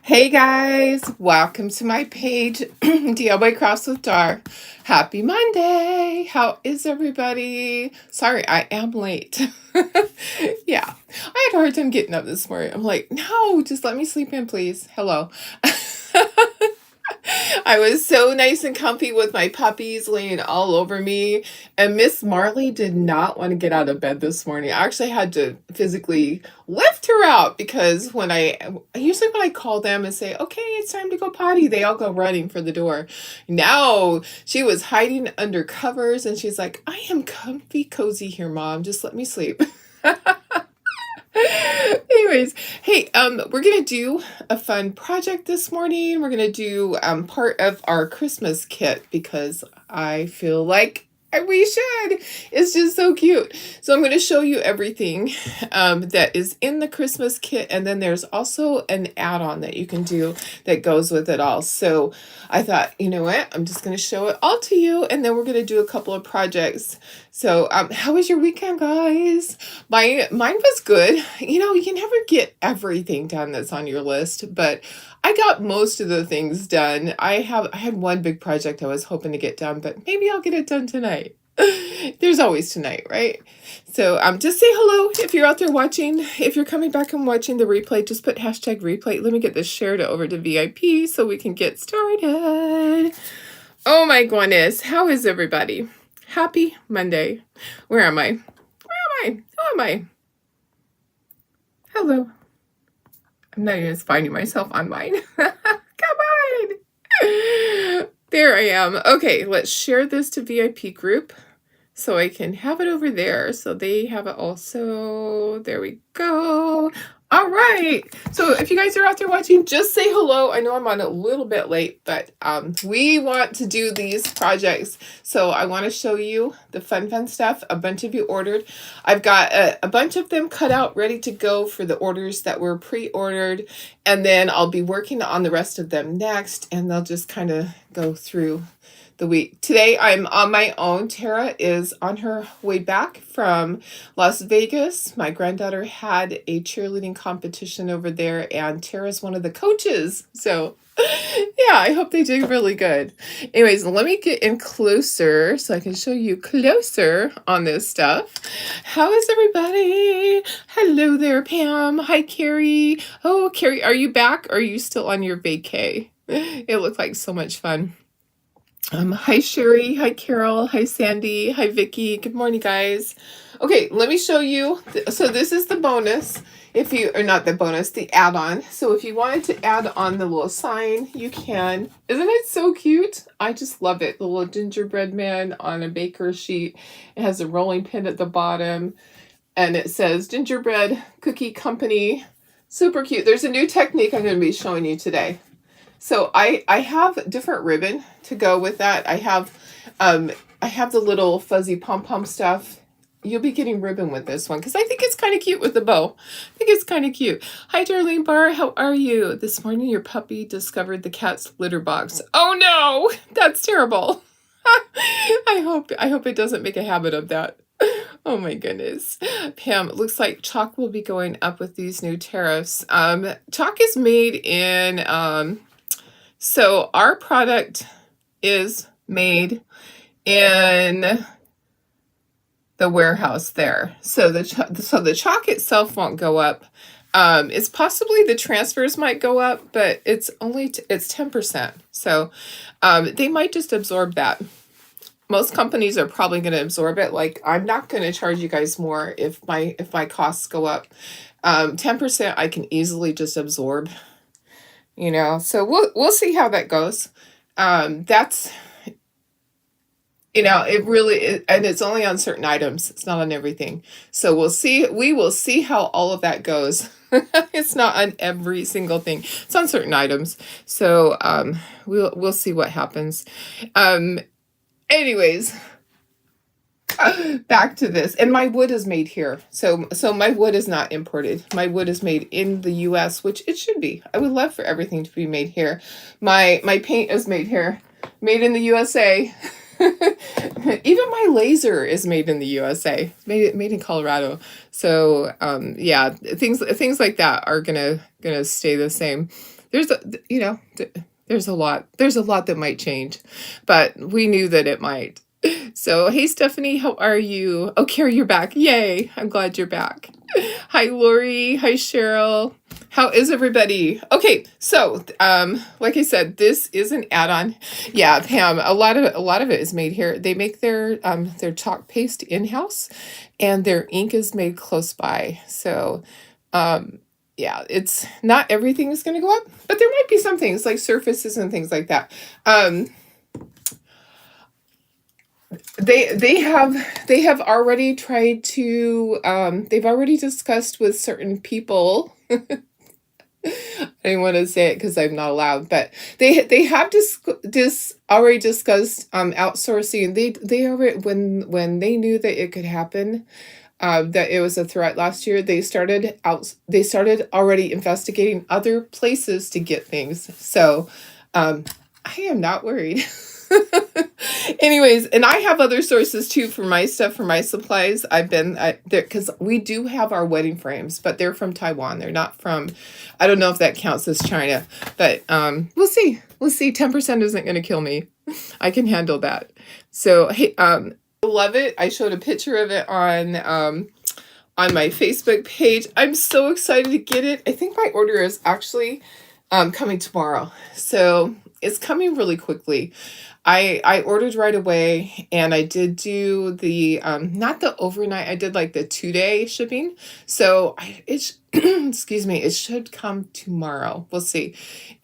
Hey guys, welcome to my page, DIY Crafts with Dar. Happy Monday! How is everybody? Sorry, I am late. Yeah, I had a hard time getting up this morning. I'm like, no, just let me sleep in, please. Hello. I was so nice and comfy with my puppies laying all over me. And Miss Marley did not want to get out of bed this morning. I actually had to physically lift her out because when usually when I call them and say, okay, it's time to go potty, they all go running for the door. Now she was hiding under covers and she's like, I am comfy cozy here, Mom. Just let me sleep. Anyways, hey, we're gonna do a fun project this morning. We're gonna do part of our Christmas kit because I feel like we should. It's just so cute. So I'm going to show you everything that is in the Christmas kit, and then there's also an add-on that you can do that goes with it all. So I thought, you know what? I'm just going to show it all to you, and then we're going to do a couple of projects. So how was your weekend, guys? Mine was good. You know, you can never get everything done that's on your list, but I got most of the things done. I had one big project I was hoping to get done, but maybe I'll get it done tonight. There's always tonight, right? So just say hello if you're out there watching. If you're coming back and watching the replay, just put hashtag replay. Let me get this shared over to VIP so we can get started. Oh my goodness. How is everybody? Happy Monday. Where am I? Where am I? Who am I? Hello. I'm not even finding myself on mine. Come on. There I am. Okay, let's share this to VIP group so I can have it over there. So they have it also. There we go. All right. So if you guys are out there watching, just say hello. I know I'm on a little bit late, but we want to do these projects. So I want to show you the fun stuff. A bunch of you ordered. I've got a bunch of them cut out, ready to go for the orders that were pre-ordered. And then I'll be working on the rest of them next, and they'll just kind of go through the week. Today I'm on my own. Tara is on her way back from Las Vegas. My granddaughter had a cheerleading competition over there, and Tara's one of the coaches. So yeah, I hope they did really good. Anyways, let me get in closer so I can show you closer on this stuff. How is everybody? Hello there, Pam. Hi, Carrie. Oh, Carrie, are you back or are you still on your vacay? It looked like so much fun. Hi Sherry, hi Carol, hi Sandy, hi Vicky. Good morning, guys. Okay, let me show you. So this is the bonus. If you or not the bonus, the add-on. So if you wanted to add on the little sign, you can. Isn't it so cute? I just love it. The little gingerbread man on a baker sheet. It has a rolling pin at the bottom, and it says Gingerbread Cookie Company. Super cute. There's a new technique I'm going to be showing you today. So I have different ribbon to go with that. I have the little fuzzy pom-pom stuff. You'll be getting ribbon with this one because I think it's kind of cute with the bow. I think it's kind of cute. Hi, Darlene Barr. How are you? This morning your puppy discovered the cat's litter box. Oh no, that's terrible. I hope it doesn't make a habit of that. Oh my goodness. Pam, it looks like chalk will be going up with these new tariffs. Chalk is made in so our product is made in the warehouse there. So the chalk itself won't go up. It's possibly the transfers might go up, but it's only it's 10%. So they might just absorb that. Most companies are probably going to absorb it. Like, I'm not going to charge you guys more if my costs go up. 10% I can easily just absorb. You know, so we'll see how that goes. That's, you know, it really, and it's only on certain items. It's not on everything. So we'll see. We will see how all of that goes. It's not on every single thing. It's on certain items. So we'll see what happens. Anyways, back to this. And my wood is made here. So my wood is not imported. My wood is made in the US, which it should be. I would love for everything to be made here. My paint is made here. Made in the USA. Even my laser is made in the USA. Made in Colorado. So yeah, things like that are gonna stay the same. there's a, you know, there's a lot. There's a lot that might change, but we knew that it might. So, hey, Stephanie, how are you? Oh, Carrie, you're back. Yay. I'm glad you're back. Hi, Lori. Hi, Cheryl. How is everybody? Okay, so like I said, this is an add-on. Yeah, Pam, a lot of it is made here. They make their chalk paste in-house, and their ink is made close by. So yeah, it's not everything is going to go up, but there might be some things like surfaces and things like that. They have already tried to they've already discussed with certain people. I didn't want to say it because I'm not allowed, but they have already discussed outsourcing. They already, when they knew that it could happen, that it was a threat last year, they started already investigating other places to get things. So I am not worried. Anyways, and I have other sources too for my stuff, for my supplies. I've been there because we do have our wedding frames, but they're from Taiwan. They're not from, I don't know if that counts as China, but we'll see. We'll see. 10% isn't going to kill me. I can handle that. So, hey, I love it. I showed a picture of it on my Facebook page. I'm so excited to get it. I think my order is actually coming tomorrow. So it's coming really quickly. I ordered right away, and I did do the not the overnight. I did like the 2-day shipping. So excuse me, it should come tomorrow. We'll see.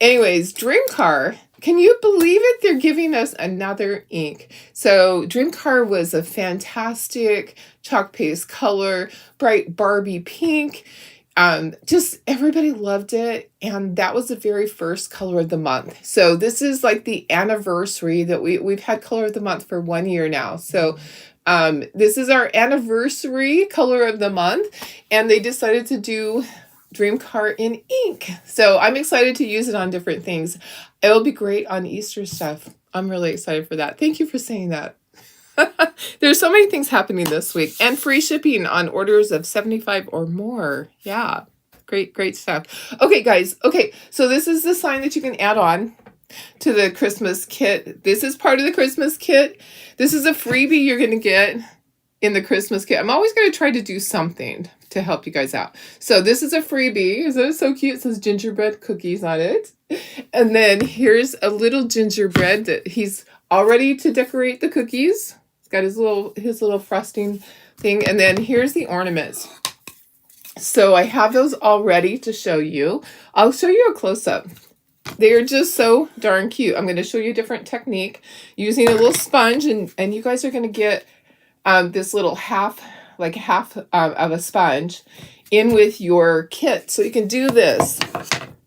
Anyways, Dreamcar. Can you believe it? They're giving us another ink. So Dreamcar was a fantastic chalk paste color, bright Barbie pink. Just everybody loved it, and that was the very first color of the month. So this is like the anniversary that we've had color of the month for 1 year now. So this is our anniversary color of the month, and they decided to do Dreamcar in ink. So I'm excited to use it on different things. It'll be great on Easter stuff. I'm really excited for that. Thank you for saying that. There's so many things happening this week, and free shipping on orders of 75 or more. Yeah, great stuff. Okay, guys. Okay, so this is the sign that you can add on to the Christmas kit. This is part of the Christmas kit. This is a freebie you're going to get in the Christmas kit. I'm always going to try to do something to help you guys out. So this is a freebie. Isn't it so cute? It says gingerbread cookies on it. And then here's a little gingerbread that he's all ready to decorate the cookies. He's got his little frosting thing. And then here's the ornaments. So I have those all ready to show you. I'll show you a close-up. They are just so darn cute. I'm going to show you a different technique using a little sponge. And you guys are going to get this little half of a sponge in with your kit. So you can do this.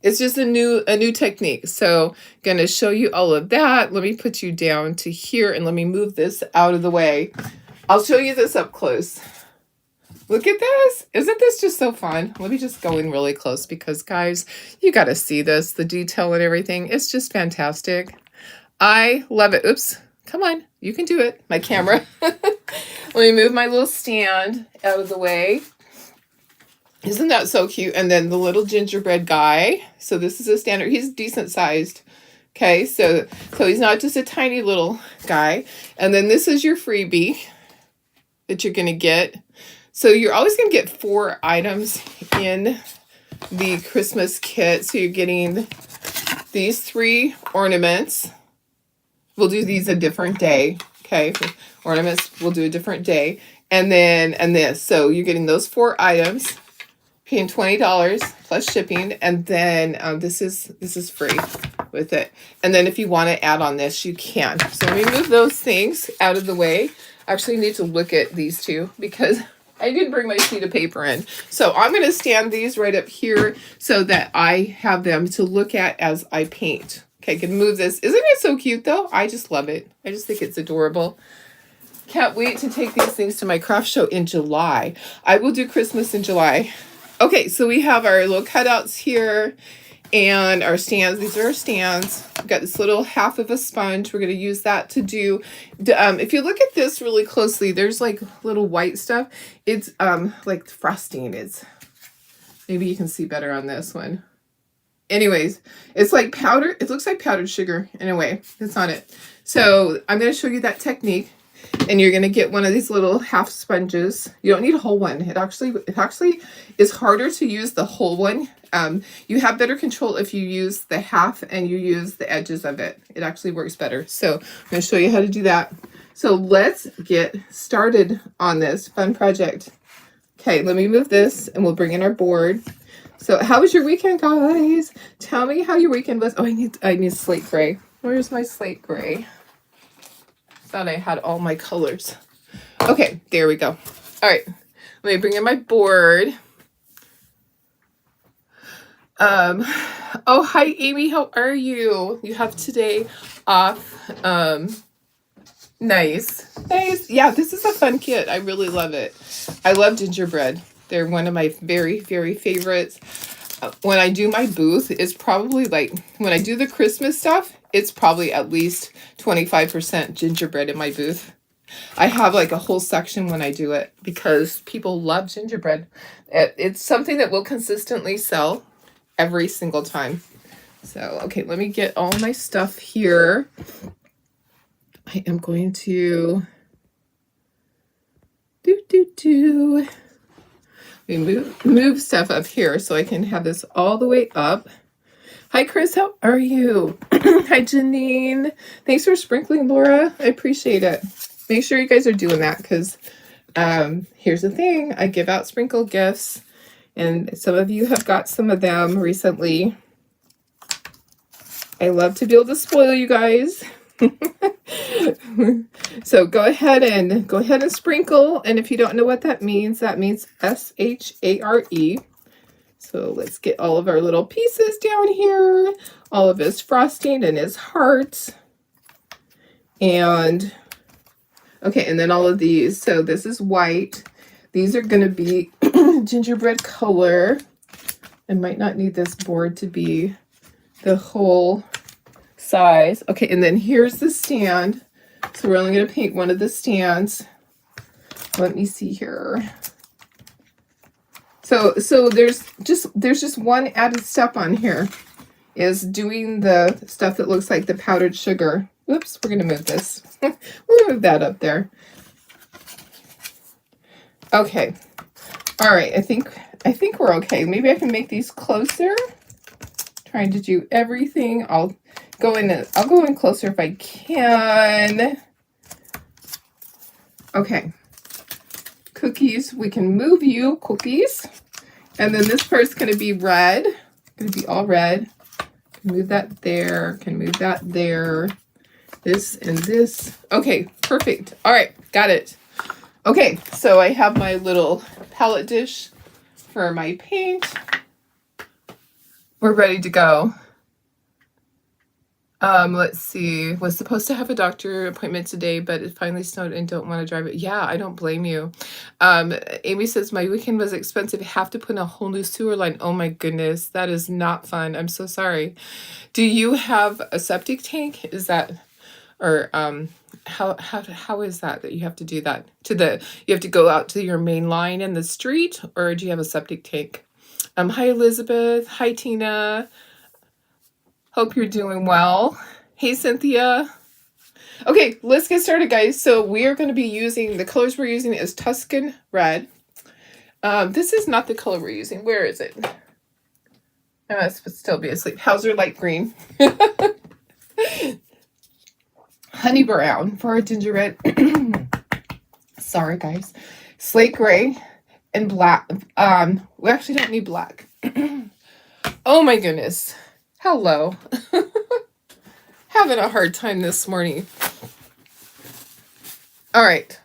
It's just a new technique. So I'm going to show you all of that. Let me put you down to here, and let me move this out of the way. I'll show you this up close. Look at this. Isn't this just so fun? Let me just go in really close because, guys, you got to see this, the detail and everything. It's just fantastic. I love it. Oops. Come on. You can do it. My camera. Let me move my little stand out of the way. Isn't that so cute? And then the little gingerbread guy. So this is a standard. He's decent sized. Okay, so he's not just a tiny little guy. And then this is your freebie that you're going to get. So you're always going to get 4 items in the Christmas kit. So you're getting these 3 ornaments. We'll do these a different day. Okay, ornaments we'll do a different day. And this. So you're getting those 4 items. Paying $20 plus shipping, and then this is free with it. And then if you want to add on this, you can. So let me move those things out of the way. I actually need to look at these two because I didn't bring my sheet of paper in. So I'm going to stand these right up here so that I have them to look at as I paint. Okay, I can move this. Isn't it so cute though? I just love it. I just think it's adorable. Can't wait to take these things to my craft show in July. I will do Christmas in July. Okay, so we have our little cutouts here and our stands. These are our stands. We've got this little half of a sponge. We're going to use that to do, if you look at this really closely, there's like little white stuff. It's like frosting. Maybe you can see better on this one. Anyways, it's like powder. It looks like powdered sugar in a way. It's not it. So I'm going to show you that technique. And you're going to get one of these little half sponges. You don't need a whole one. It actually is harder to use the whole one. You have better control if you use the half and you use the edges of it. It actually works better. So I'm going to show you how to do that. So let's get started on this fun project. Okay, let me move this and we'll bring in our board. So how was your weekend, guys? Tell me how your weekend was. Oh, I need slate gray. Where's my slate gray? Thought I had all my colors. Okay, there we go. All right, let me bring in my board. Oh, hi, Amy. How are you? You have today off. Nice. Yeah, this is a fun kit. I really love it. I love gingerbread. They're one of my very, very favorites. When I do my booth, it's probably like, when I do the Christmas stuff, it's probably at least 25% gingerbread in my booth. I have like a whole section when I do it because people love gingerbread. It's something that will consistently sell every single time. So, okay, let me get all my stuff here. I am going to move stuff up here so I can have this all the way up. Hi, Chris. How are you? Hi, Janine. Thanks for sprinkling, Laura. I appreciate it. Make sure you guys are doing that because here's the thing. I give out sprinkle gifts, and some of you have got some of them recently. I love to be able to spoil you guys. So go ahead and sprinkle. And if you don't know what that means SHARE. So let's get all of our little pieces down here, all of his frosting and his hearts. And okay, and then all of these. So this is white. These are going to be gingerbread color. I might not need this board to be the whole size. Okay, and then here's the stand. So we're only going to paint one of the stands. Let me see here. So there's just one added step on here, is doing the stuff that looks like the powdered sugar. Oops, we're going to move this. We'll move that up there. Okay. All right, I think we're okay. Maybe I can make these closer. Trying to do everything. I'll go in closer if I can. Okay. Cookies, we can move you, cookies. And then this part's going to be red. Going to be all red. Can move that there. Can move that there. This and this. Okay, perfect. All right, got it. Okay, so I have my little palette dish for my paint. We're ready to go. Let's see. Was supposed to have a doctor appointment today, but it finally snowed and don't want to drive it. Yeah, I don't blame you. Amy says, my weekend was expensive. Have to put in a whole new sewer line. Oh my goodness. That is not fun. I'm so sorry. Do you have a septic tank? Is that, or, how is that you have to do that? You have to go out to your main line in the street, or do you have a septic tank? Hi, Elizabeth. Hi, Tina. Hope you're doing well. Hey, Cynthia. Okay, let's get started, guys. So we are going to be using, the colors we're using is Tuscan Red. This is not the color we're using. Where is it? I must still be asleep. Hauser Light Green. Honey Brown for our gingerbread. Sorry, guys. Slate Gray and black. We actually don't need black. Oh my goodness. Hello. Having a hard time this morning. All right.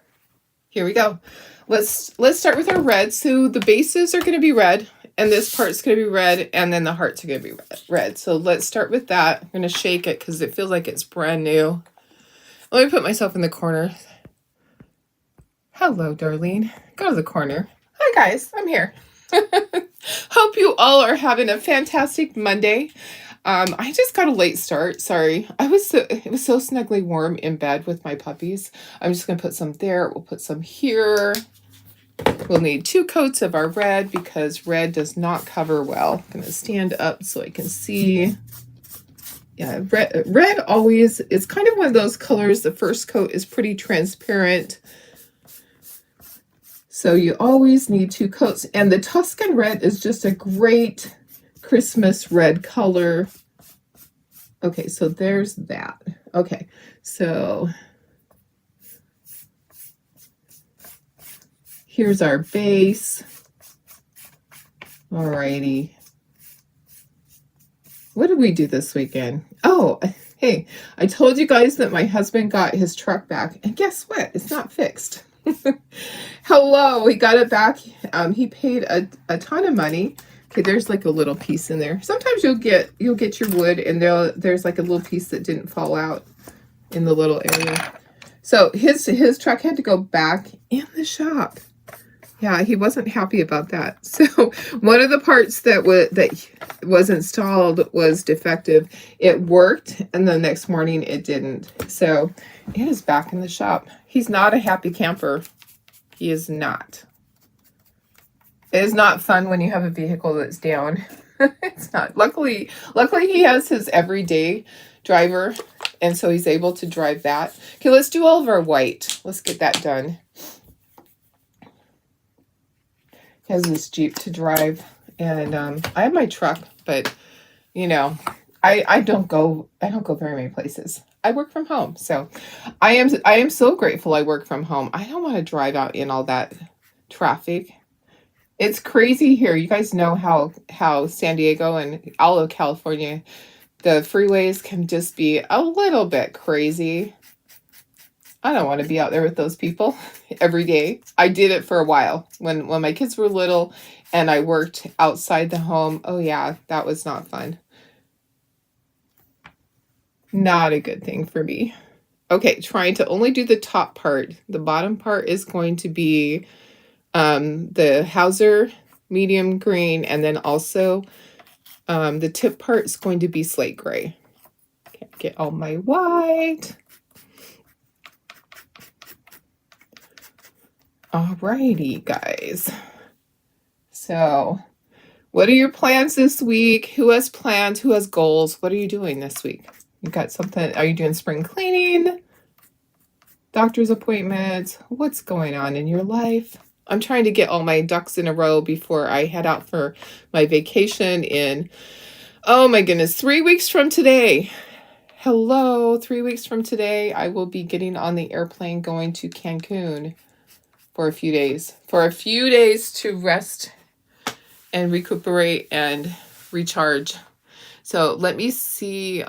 Here we go. Let's start with our red. So the bases are going to be red, and this part's going to be red, and then the hearts are going to be red. So let's start with that. I'm going to shake it because it feels like it's brand new. Let me put myself in the corner. Hello, Darlene. Go to the corner. Hi, guys. I'm here. Hope you all are having a fantastic Monday. I just got a late start. Sorry. It was so snugly warm in bed with my puppies. I'm just going to put some there. We'll put some here. We'll need 2 coats of our red because red does not cover well. I'm going to stand up so I can see. Yeah, red always is kind of one of those colors. The first coat is pretty transparent. So you always need 2 coats. And the Tuscan red is just a great Christmas red color. Okay, so there's that. Okay, so here's our base. Alrighty. What did we do this weekend? Oh, hey, I told you guys that my husband got his truck back. And guess what? It's not fixed. Hello, he got it back. He paid a ton of money. Okay, there's like a little piece in there. Sometimes you'll get your wood and there's like a little piece that didn't fall out in the little area. So his truck had to go back in the shop. Yeah, he wasn't happy about that. So one of the parts that was installed was defective. It worked, and the next morning it didn't. So it is back in the shop. He's not a happy camper. He is not. It is not fun when you have a vehicle that's down. It's not. Luckily he has his everyday driver, and so he's able to drive that. Okay, let's do all of our white. Let's get that done. He has this Jeep to drive, and I have my truck, but you know, I don't go very many places. I work from home, so I am so grateful I work from home. I don't want to drive out in all that traffic. It's crazy here. You guys know how San Diego and all of California, the freeways can just be a little bit crazy. I don't want to be out there with those people every day. I did it for a while when my kids were little and I worked outside the home. Oh yeah, that was not fun. Not a good thing for me. Okay, trying to only do the top part. The bottom part is going to be the Hauser medium green, and then also the tip part is going to be slate gray. Okay, get all my white. Alrighty, guys. So, what are your plans this week? Who has plans? Who has goals? What are you doing this week? You got something? Are you doing spring cleaning? Doctor's appointments? What's going on in your life? I'm trying to get all my ducks in a row before I head out for my vacation in, oh my goodness, 3 weeks from today. Hello, 3 weeks from today, I will be getting on the airplane going to Cancun for a few days. For a few days to rest and recuperate and recharge. So let me see.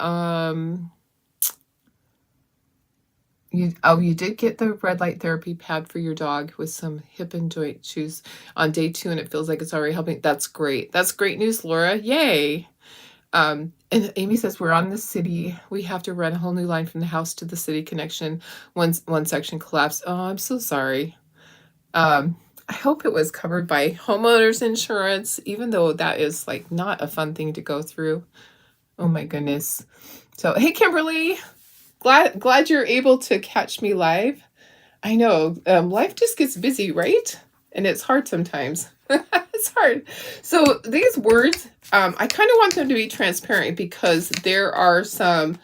You did get the red light therapy pad for your dog with some hip and joint chews on day 2, and it feels like it's already helping. That's great. That's great news, Laura. Yay. And Amy says, we're on the city. We have to run a whole new line from the house to the city connection. One section collapsed. Oh, I'm so sorry. I hope it was covered by homeowners insurance, even though that is like not a fun thing to go through. Oh my goodness. So, hey, Kimberly. Glad you're able to catch me live. I know, life just gets busy, right? And it's hard sometimes. It's hard. So these words, I kind of want them to be transparent because there are some,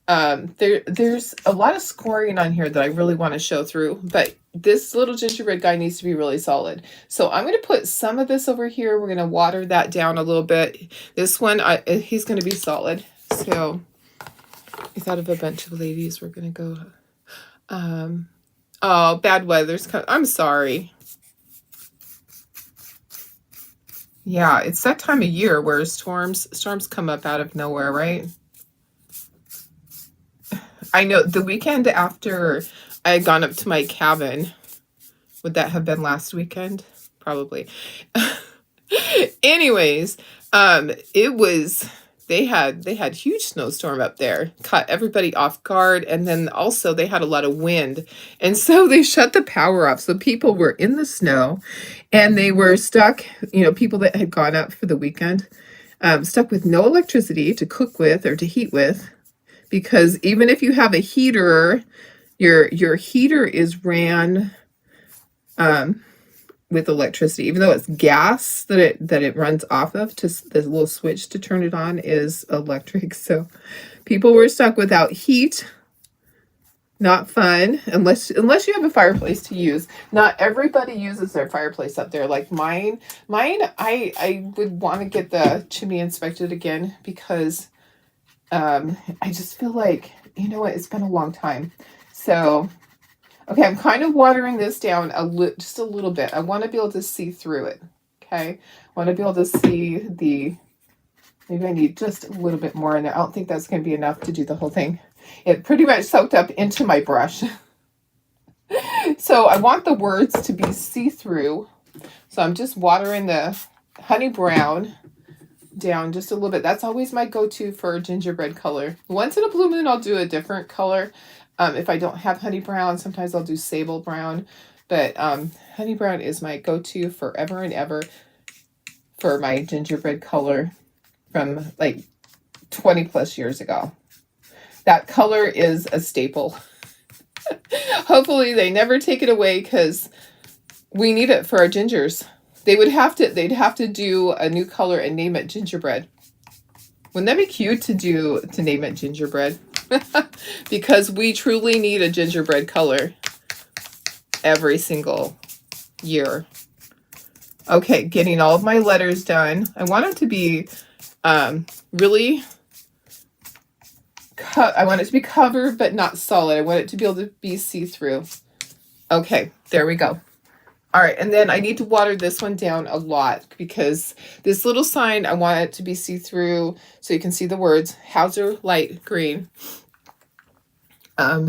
there's a lot of scoring on here that I really want to show through, but this little gingerbread guy needs to be really solid. So I'm going to put some of this over here. We're going to water that down a little bit. This one, he's going to be solid. So I thought of a bunch of ladies were going to go. Oh, bad weather's coming. I'm sorry. Yeah, it's that time of year where storms come up out of nowhere, right? I know the weekend after I had gone up to my cabin, would that have been last weekend? Probably. Anyways, it was, they had huge snowstorm up there, caught everybody off guard, and then also they had a lot of wind, and so they shut the power off. So people were in the snow, and they were stuck. People that had gone up for the weekend, stuck with no electricity to cook with or to heat with, because even if you have a heater, your heater is ran with electricity, even though it's gas that it runs off of. Just the little switch to turn it on is electric. So people were stuck without heat. Not fun, unless you have a fireplace to use. Not everybody uses their fireplace up there. Like mine, I would want to get the chimney inspected again because I just feel like, you know what, it's been a long time. So, okay, I'm kind of watering this down just a little bit. I want to be able to see through it. Okay, I want to be able to see maybe I need just a little bit more in there. I don't think that's going to be enough to do the whole thing. It pretty much soaked up into my brush. So I want the words to be see-through. So I'm just watering the honey brown down just a little bit. That's always my go-to for gingerbread color. Once in a blue moon, I'll do a different color. If I don't have honey brown, sometimes I'll do sable brown. But honey brown is my go-to forever and ever for my gingerbread color from like 20 plus years ago. That color is a staple. Hopefully they never take it away because we need it for our gingers. They'd have to do a new color and name it gingerbread. Wouldn't that be cute to name it gingerbread? Because we truly need a gingerbread color every single year. Okay, getting all of my letters done. I want them to be really... I want it to be covered, but not solid. I want it to be able to be see-through. Okay, there we go. All right, and then I need to water this one down a lot because this little sign, I want it to be see-through so you can see the words. Hauser Light Green.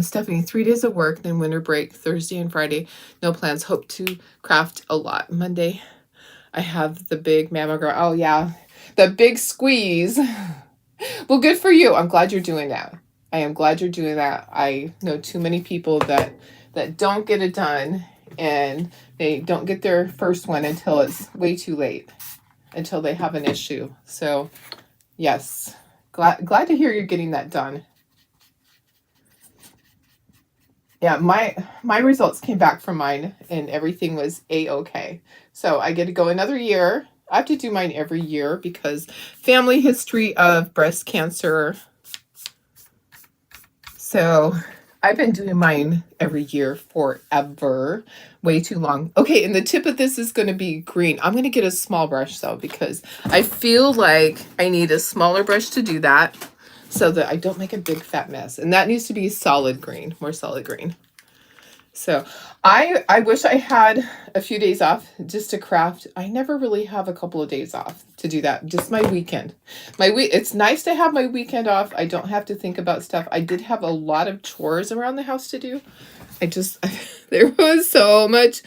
Stephanie, 3 days of work, then winter break, Thursday and Friday. No plans. Hope to craft a lot. Monday, I have the big mammogram. Oh, yeah, the big squeeze. Well, good for you. I'm glad you're doing that. I am glad you're doing that. I know too many people that don't get it done, and they don't get their first one until it's way too late, until they have an issue. So, yes, glad to hear you're getting that done. Yeah, my results came back from mine, and everything was A-okay. So I get to go another year. I have to do mine every year because family history of breast cancer. So I've been doing mine every year forever. Way too long. Okay, and the tip of this is going to be green. I'm going to get a small brush though because I feel like I need a smaller brush to do that so that I don't make a big fat mess. And that needs to be solid green, more solid green. So I wish I had a few days off just to craft. I never really have a couple of days off to do that. Just my weekend. It's nice to have my weekend off. I don't have to think about stuff. I did have a lot of chores around the house to do. There was so much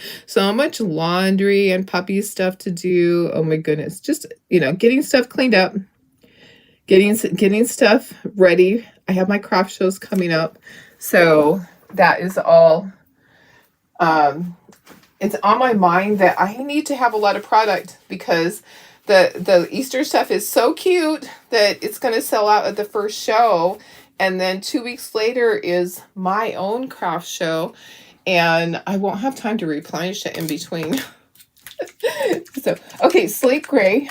laundry and puppy stuff to do. Oh my goodness. Just, getting stuff cleaned up, getting stuff ready. I have my craft shows coming up. So that is all. It's on my mind that I need to have a lot of product because the Easter stuff is so cute that it's going to sell out at the first show. And then 2 weeks later is my own craft show, and I won't have time to replenish it in between. So, okay, slate gray.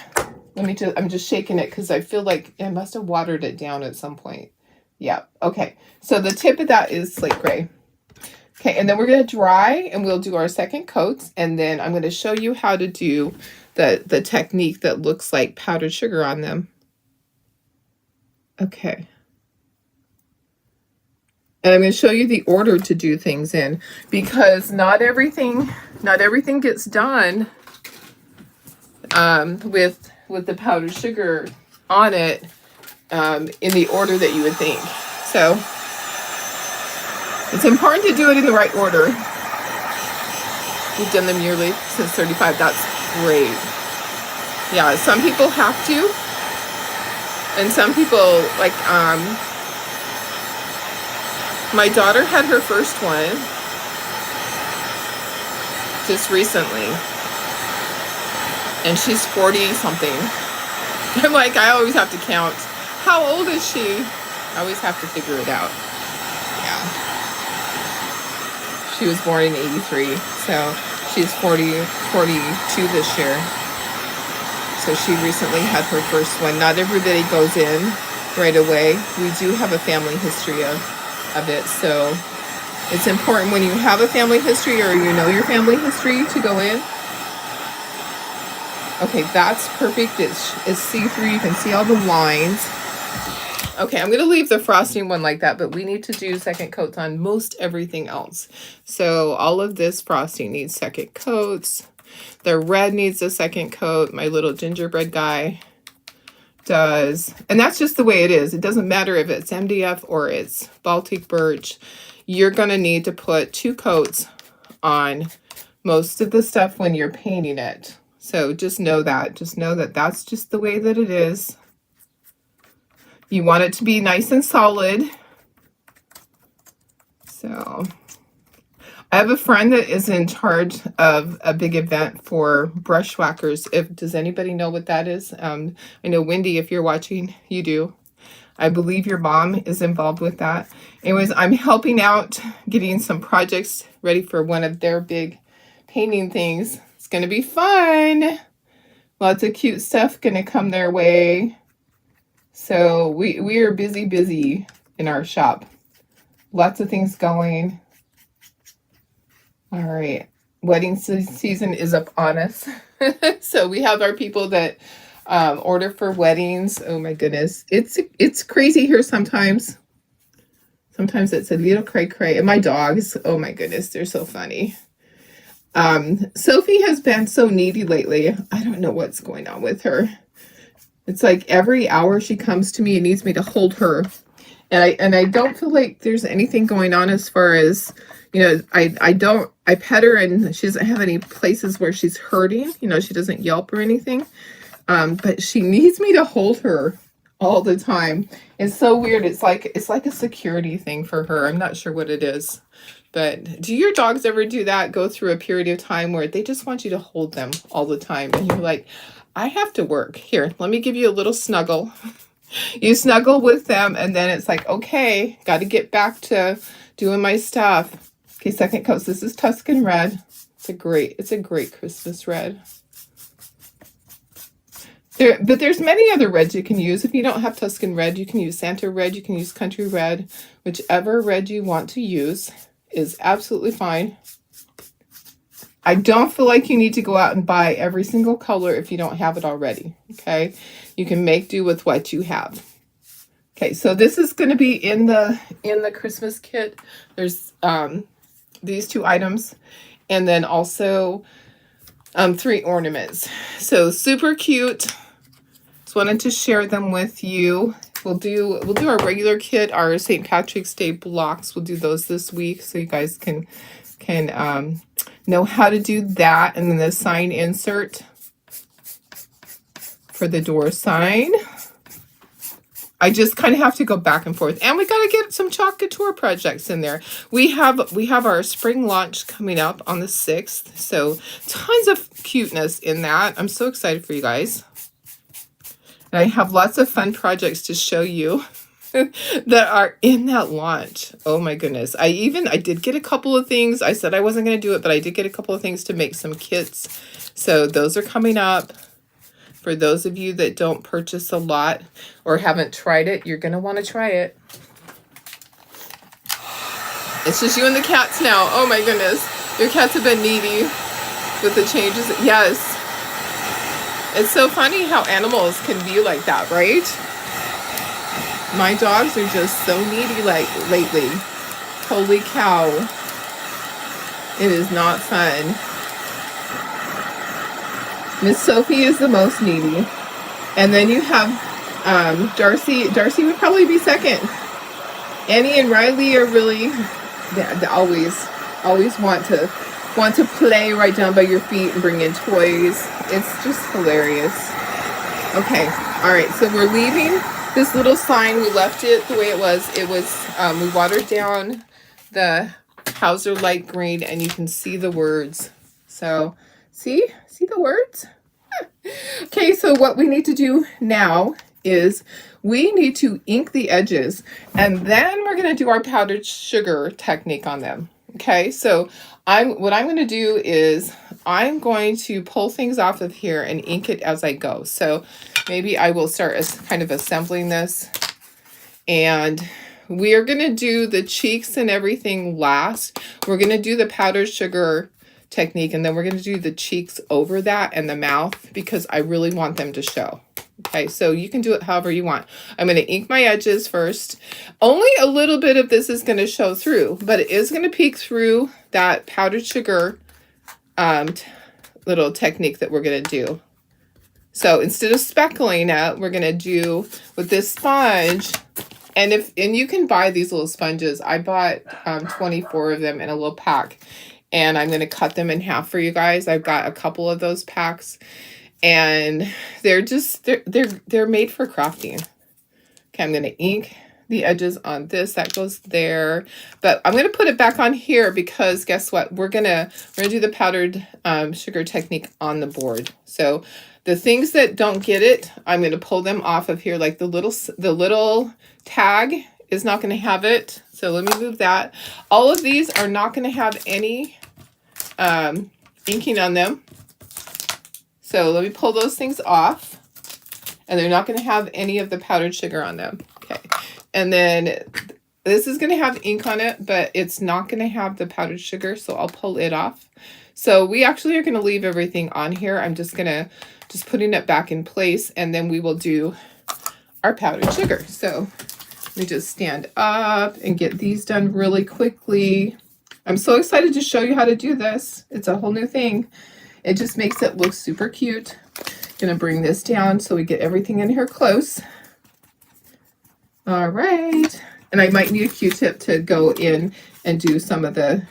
I'm just shaking it because I feel like I must have watered it down at some point. Yeah. Okay. So the tip of that is slate gray. Okay, and then we're going to dry, and we'll do our second coats, and then I'm going to show you how to do the technique that looks like powdered sugar on them. Okay. And I'm going to show you the order to do things in, because not everything gets done with the powdered sugar on it in the order that you would think. So it's important to do it in the right order. We've done them yearly since 35. That's great. Yeah, some people have to. And some people, like, my daughter had her first one just recently. And she's 40 something. I'm like, I always have to count. How old is she? I always have to figure it out. Yeah. She was born in 83, so She's 42 this year. So she recently had her first one. Not everybody goes in right away. We do have a family history of it. So it's important when you have a family history or you know your family history to go in. Okay, that's perfect. It's see-through. You can see all the lines. Okay, I'm going to leave the frosting one like that, but we need to do second coats on most everything else. So all of this frosting needs second coats. The red needs a second coat. My little gingerbread guy does. And that's just the way it is. It doesn't matter if it's MDF or it's Baltic birch. You're going to need to put 2 coats on most of the stuff when you're painting it. So just know that. Just know that that's just the way that it is. You want it to be nice and solid. So I have a friend that is in charge of a big event for brush whackers. Does anybody know what that is? I know Wendy, if you're watching, you do. I believe your mom is involved with that. Anyways, I'm helping out getting some projects ready for one of their big painting things. It's going to be fun. Lots of cute stuff going to come their way. So we are busy in our shop. Lots of things going. All right. Wedding season is up on us. So we have our people that order for weddings. Oh my goodness. It's crazy here sometimes. Sometimes it's a little cray. And my dogs, oh my goodness, they're so funny. Sophie has been so needy lately. I don't know what's going on with her. It's like every hour she comes to me and needs me to hold her. And I don't feel like there's anything going on as far as, you know, I pet her and she doesn't have any places where she's hurting. You know, she doesn't yelp or anything. But she needs me to hold her all the time. It's so weird. It's like a security thing for her. I'm not sure what it is. But do your dogs ever do that? Go through a period of time where they just want you to hold them all the time. And you're like, I have to work. Here, let me give you a little snuggle. You snuggle with them. And then it's like, okay, got to get back to doing my stuff. Okay, second coat. This is Tuscan Red. It's a great Christmas red. But there's many other reds you can use. If you don't have Tuscan Red, you can use Santa Red. You can use Country Red. Whichever red you want to use is absolutely fine. I don't feel like you need to go out and buy every single color if you don't have it already. Okay, you can make do with what you have. Okay, so this is going to be in the Christmas kit. There's these 2 items, and then also 3 ornaments. So super cute. Just wanted to share them with you. We'll do our regular kit, our St. Patrick's Day blocks. We'll do those this week so you guys can know how to do that. And then the sign insert for the door sign. I just kind of have to go back and forth. And we got to get some Chalk Couture projects in there. We have our spring launch coming up on the 6th. So tons of cuteness in that. I'm so excited for you guys. And I have lots of fun projects to show you that are in that launch. Oh my goodness. I did get a couple of things. I said I wasn't going to do it, but I did get a couple of things to make some kits. So those are coming up. For those of you that don't purchase a lot or haven't tried it, you're going to want to try it. It's just you and the cats now. Oh my goodness. Your cats have been needy with the changes. Yes. It's so funny how animals can be like that, right? My dogs are just so needy like lately. Holy cow. It is not fun. Miss Sophie is the most needy. And then you have Darcy. Darcy would probably be second. Annie and Riley are really, they always want to play right down by your feet and bring in toys. It's just hilarious. Okay, all right, so we're leaving this little sign. We left it the way it was. It was, we watered down the Hauser light green, and you can see the words. So, see the words? Okay, so what we need to do now is we need to ink the edges, and then we're going to do our powdered sugar technique on them. Okay, so what I'm going to do is I'm going to pull things off of here and ink it as I go. So maybe I will start as kind of assembling this, and we are going to do the cheeks and everything last. We're going to do the powdered sugar technique, and then we're going to do the cheeks over that and the mouth because I really want them to show. Okay, so you can do it however you want. I'm going to ink my edges first. Only a little bit of this is going to show through, but it is going to peek through that powdered sugar little technique that we're going to do. So instead of speckling it, we're going to do with this sponge. And you can buy these little sponges. I bought 24 of them in a little pack, and I'm going to cut them in half for you guys. I've got a couple of those packs, and they're made for crafting. Okay, I'm going to ink the edges on this. That goes there, but I'm going to put it back on here because guess what? We're gonna do the powdered sugar technique on the board. So the things that don't get it, I'm going to pull them off of here. Like the little tag is not going to have it. So let me move that. All of these are not going to have any inking on them. So let me pull those things off, and they're not going to have any of the powdered sugar on them. Okay. And then this is going to have ink on it, but it's not going to have the powdered sugar. So I'll pull it off. So we actually are going to leave everything on here. I'm just putting it back in place, and then we will do our powdered sugar. So let me just stand up and get these done really quickly. I'm so excited to show you how to do this. It's a whole new thing. It just makes it look super cute. Gonna bring this down so we get everything in here close. All right. And I might need a Q-tip to go in and do some of the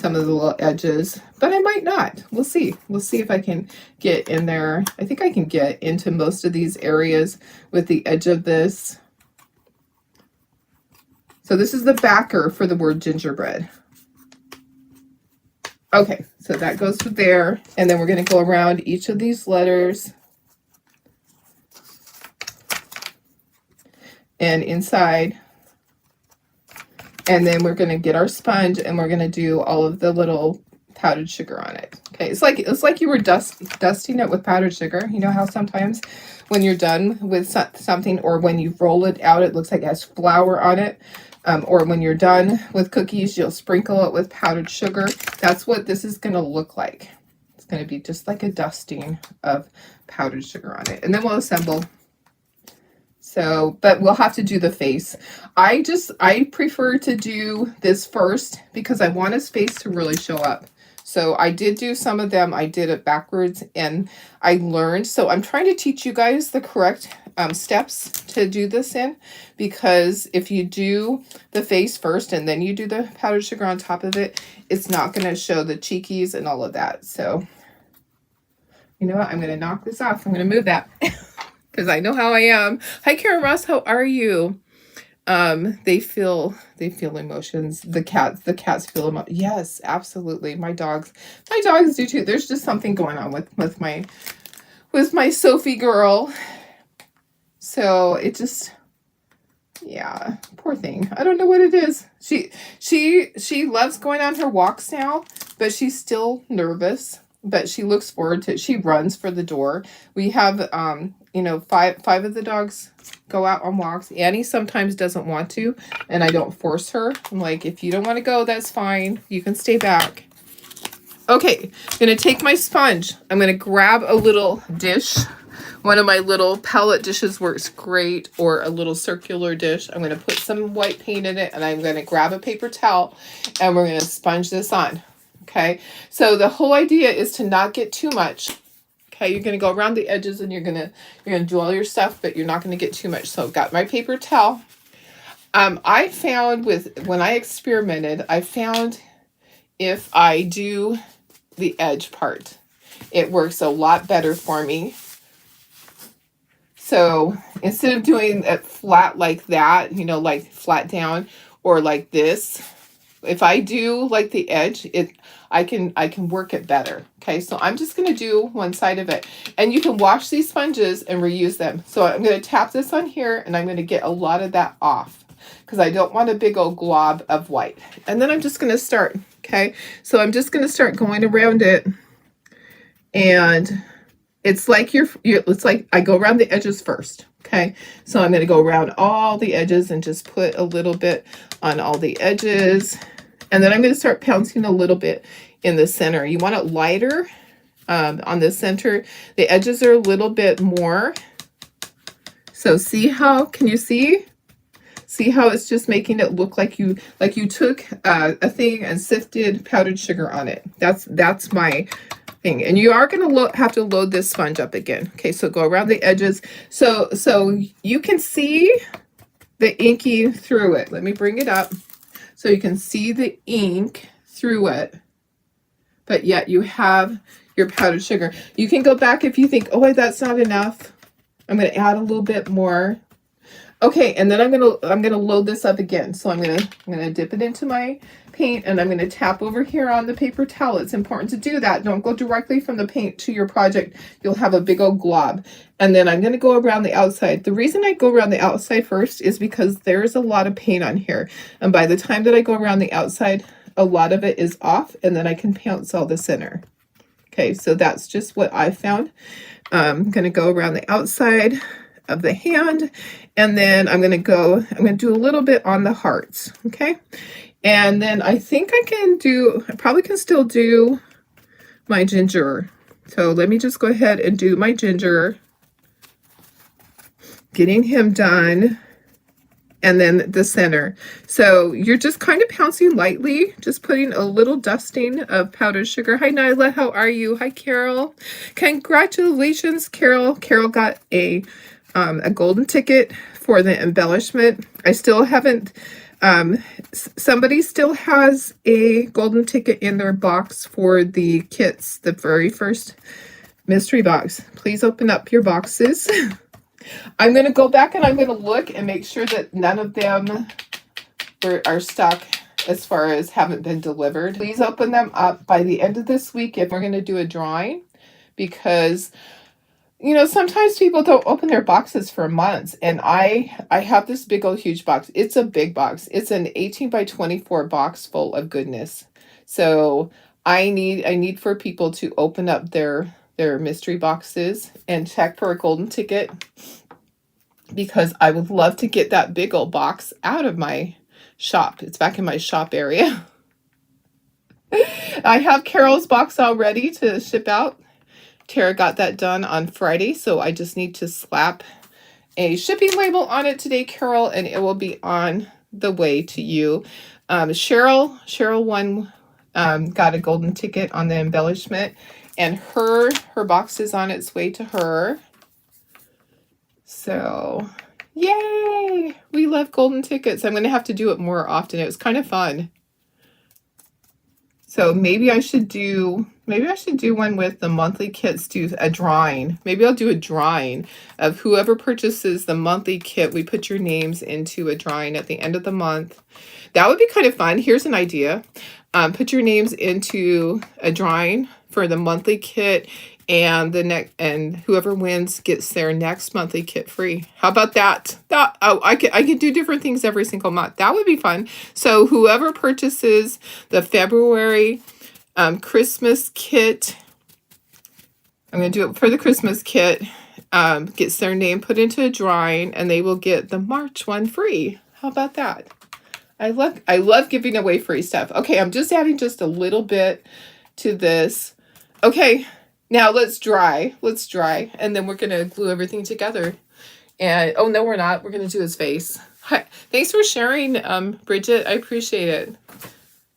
little edges, but I might not. We'll see. We'll see if I can get in there. I think I can get into most of these areas with the edge of this. So this is the backer for the word gingerbread. Okay, so that goes to there. And then we're going to go around each of these letters and inside. And then we're going to get our sponge, and we're going to do all of the little powdered sugar on it. Okay, it's like you were dusting it with powdered sugar. You know how sometimes when you're done with something, or when you roll it out, it looks like it has flour on it. Or when you're done with cookies, you'll sprinkle it with powdered sugar. That's what this is going to look like. It's going to be just like a dusting of powdered sugar on it. And then we'll assemble. So, but we'll have to do the face. I prefer to do this first because I want his face to really show up. So I did do some of them. I did it backwards, and I learned. So I'm trying to teach you guys the correct steps to do this in, because if you do the face first and then you do the powdered sugar on top of it, it's not going to show the cheekies and all of that. So you know what? I'm going to knock this off. I'm going to move that because I know how I am. Hi, Karen Ross. How are you? They feel emotions. The cats feel emotions. Yes, absolutely. My dogs do too. There's just something going on with my Sophie girl. So it just, yeah, poor thing. I don't know what it is. She loves going on her walks now, but she's still nervous. But she looks forward to it. She runs for the door. We have, five of the dogs go out on walks. Annie sometimes doesn't want to, and I don't force her. I'm like, if you don't want to go, that's fine. You can stay back. Okay, I'm going to take my sponge. I'm going to grab a little dish. One of my little pellet dishes works great, or a little circular dish. I'm going to put some white paint in it, and I'm going to grab a paper towel, and we're going to sponge this on. Okay, so the whole idea is to not get too much. Okay, you're going to go around the edges, and you're going to do all your stuff, but you're not going to get too much. So I've got my paper towel. I found when I experimented, I found if I do the edge part, it works a lot better for me. So instead of doing it flat like that, like flat down or like this, if I do like the edge, I can work it better. Okay, so I'm just going to do one side of it. And you can wash these sponges and reuse them. So I'm going to tap this on here, and I'm going to get a lot of that off. because I don't want a big old glob of white. And then I'm just going to start, okay? So I'm just going to start going around it, and it's like it's like I go around the edges first, okay? So I'm going to go around all the edges and just put a little bit on all the edges. And then I'm going to start pouncing a little bit in the center. You want it lighter on the center. The edges are a little bit more. So see how, can you see? See how it's just making it look like you took a thing and sifted powdered sugar on it. That's my thing. And you are going to have to load this sponge up again. Okay, so go around the edges. So you can see the inky through it. Let me bring it up so you can see the ink through it. But yet you have your powdered sugar. You can go back if you think, oh, that's not enough. I'm going to add a little bit more. Okay, and then I'm gonna load this up again. So I'm gonna dip it into my paint, and I'm gonna tap over here on the paper towel. It's important to do that. Don't go directly from the paint to your project. You'll have a big old glob. And then I'm gonna go around the outside. The reason I go around the outside first is because there's a lot of paint on here. And by the time that I go around the outside, a lot of it is off, and then I can pounce all the center. Okay, so that's just what I found. I'm gonna go around the outside of the hand, and then I'm going to do a little bit on the hearts. Okay. And then I think I probably can still do my ginger. So let me just go ahead and do my ginger, getting him done. And then the center. So you're just kind of pouncing lightly, just putting a little dusting of powdered sugar. Hi, Nyla. How are you? Hi, Carol. Congratulations, Carol. Carol got a golden ticket for the embellishment. I still haven't, somebody still has a golden ticket in their box for the kits, the very first mystery box. Please open up your boxes. I'm going to go back and I'm going to look and make sure that none of them are stuck as far as haven't been delivered. Please open them up by the end of this week if we're going to do a drawing, because you know, sometimes people don't open their boxes for months, and I have this big old huge box. It's a big box. It's an 18 by 24 box full of goodness. So I need for people to open up their mystery boxes and check for a golden ticket, because I would love to get that big old box out of my shop. It's back in my shop area. I have Carol's box all ready to ship out. Tara got that done on Friday, so I just need to slap a shipping label on it today, Carol, and it will be on the way to you. Cheryl won, got a golden ticket on the embellishment, and her box is on its way to her. So, yay! We love golden tickets. I'm going to have to do it more often. It was kind of fun. So maybe I should do one with the monthly kits, do a drawing. Maybe I'll do a drawing of whoever purchases the monthly kit. We put your names into a drawing at the end of the month. That would be kind of fun. Here's an idea. Put your names into a drawing for the monthly kit, and whoever wins gets their next monthly kit free. How about that? I could do different things every single month. That would be fun. So whoever purchases the February Christmas kit, I'm going to do it for the Christmas kit, gets their name put into a drawing, and they will get the March one free. How about that? I love giving away free stuff. Okay, I'm just adding just a little bit to this. Okay, now let's dry, and then we're going to glue everything together. And, oh, no, we're not. We're going to do his face. Hi. Thanks for sharing, Bridget. I appreciate it.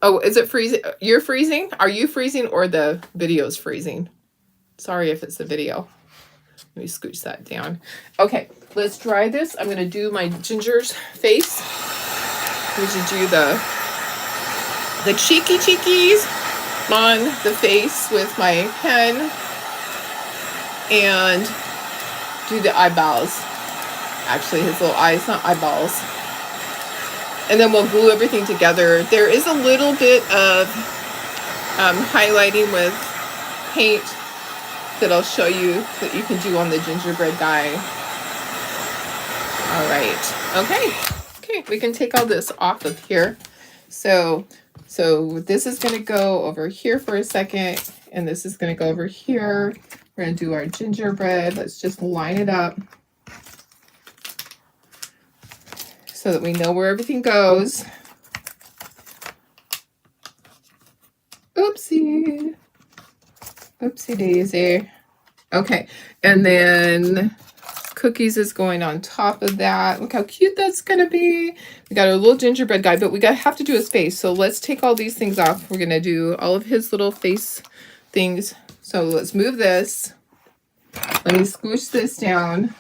Oh, is it freezing? You're freezing? Are you freezing, or the video's freezing? Sorry if it's the video. Let me scooch that down. Okay, let's dry this. I'm going to do my ginger's face. We should do the cheekies on the face with my pen, and do the eyeballs. Actually, his little eyes, not eyeballs. And then we'll glue everything together. There is a little bit of highlighting with paint that I'll show you that you can do on the gingerbread guy. All right. Okay. We can take all this off of here. So this is going to go over here for a second, and this is going to go over here. We're going to do our gingerbread. Let's just line it up so that we know where everything goes. Oopsie. Oopsie daisy. Okay, and then cookies is going on top of that. Look how cute that's going to be. We got our little gingerbread guy, but we have to do his face. So let's take all these things off. We're going to do all of his little face things. So let's move this. Let me squish this down.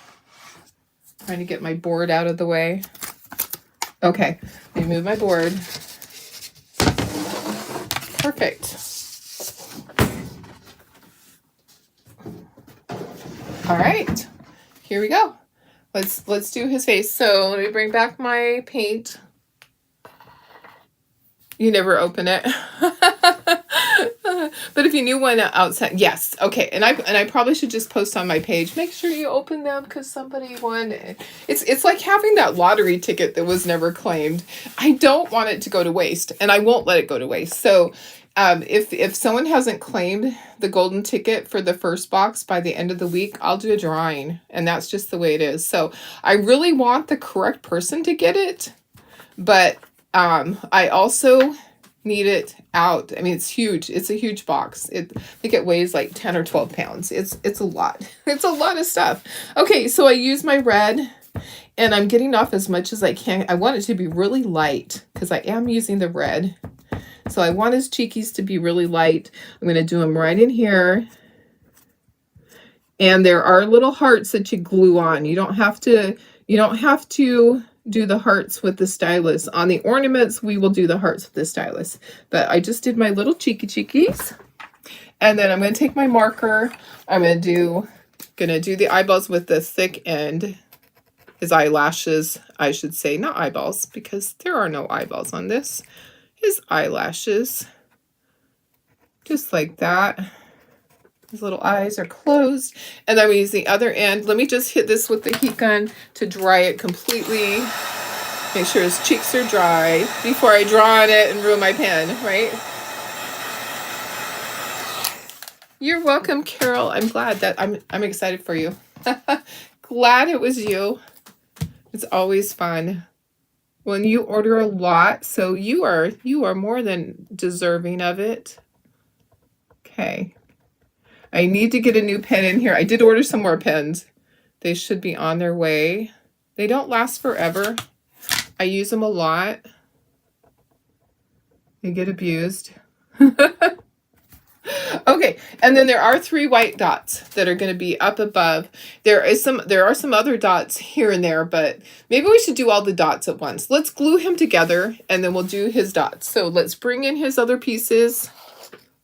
Trying to get my board out of the way. Okay, let me move my board. Perfect. All right, here we go. Let's do his face. So let me bring back my paint. You never open it. But if you knew one outside, yes. Okay, and I probably should just post on my page. Make sure you open them because somebody won. It's like having that lottery ticket that was never claimed. I don't want it to go to waste, and I won't let it go to waste. So if someone hasn't claimed the golden ticket for the first box by the end of the week, I'll do a drawing, and that's just the way it is. So I really want the correct person to get it, but I also need it out. I mean, it's huge. It's a huge box. I think it weighs like 10 or 12 pounds. It's a lot. It's a lot of stuff. Okay, so I use my red, and I'm getting off as much as I can. I want it to be really light because I am using the red. So I want his cheekies to be really light. I'm going to do them right in here. And there are little hearts that you glue on. You don't have to do the hearts with the stylus. On the ornaments, we will do the hearts with the stylus. But I just did my little cheekies. And then I'm going to take my marker. I'm going to do the eyeballs with the thick end. His eyelashes, I should say, not eyeballs, because there are no eyeballs on this. His eyelashes, just like that. His little eyes are closed. And then we use the other end. Let me just hit this with the heat gun to dry it completely. Make sure his cheeks are dry before I draw on it and ruin my pen, right? You're welcome, Carol. I'm glad that I'm excited for you. Glad it was you. It's always fun when you order a lot, so you are more than deserving of it. Okay. I need to get a new pen in here. I did order some more pens. They should be on their way. They don't last forever. I use them a lot. They get abused. Okay, and then there are 3 white dots that are going to be up above. There are some other dots here and there, but maybe we should do all the dots at once. Let's glue him together, and then we'll do his dots. So let's bring in his other pieces,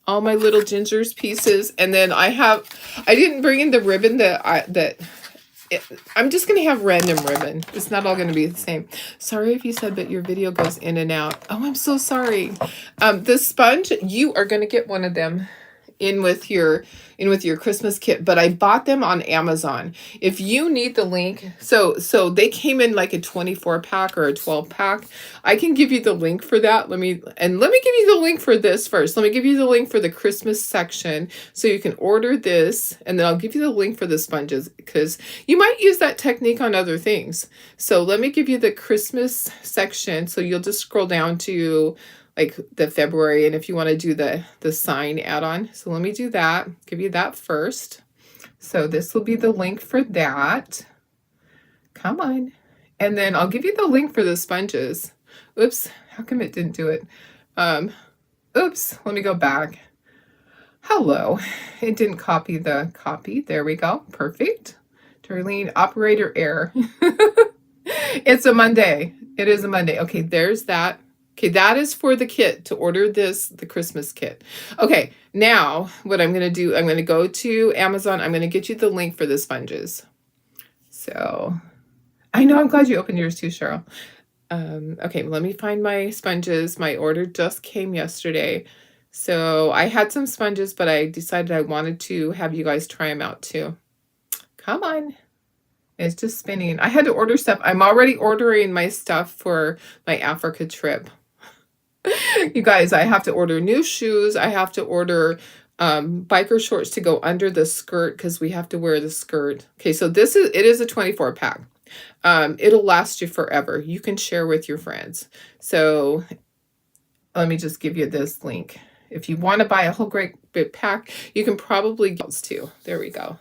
all my little Ginger's pieces, and then I didn't bring in the ribbon I'm just going to have random ribbon. It's not all going to be the same. Sorry if you said, but your video goes in and out. Oh, I'm so sorry. The sponge, you are going to get one of them in with your Christmas kit, but I bought them on Amazon. If you need the link, so they came in like a 24 pack or a 12 pack. I can give you the link for that. Let me give you the link for this first. Let me give you the link for the Christmas section so you can order this, and then I'll give you the link for the sponges because you might use that technique on other things. So let me give you the Christmas section. So you'll just scroll down to like the February, and if you want to do the sign add-on. So let me do that, give you that first. So this will be the link for that. Come on. And then I'll give you the link for the sponges. Oops, how come it didn't do it? Oops, let me go back. Hello, it didn't copy the copy. There we go, perfect. Darlene, operator error. It's a Monday. It is a Monday. Okay, there's that. Okay, that is for the kit, to order the Christmas kit. Okay, now what I'm going to do, I'm going to go to Amazon. I'm going to get you the link for the sponges. So, I know, I'm glad you opened yours too, Cheryl. Okay, let me find my sponges. My order just came yesterday. So, I had some sponges, but I decided I wanted to have you guys try them out too. Come on. It's just spinning. I had to order stuff. I'm already ordering my stuff for my Africa trip. You guys, I have to order new shoes. I have to order biker shorts to go under the skirt because we have to wear the skirt. Okay, so it is a 24 pack. It'll last you forever. You can share with your friends. So let me just give you this link. If you want to buy a whole great big pack, you can probably get those too. There we go.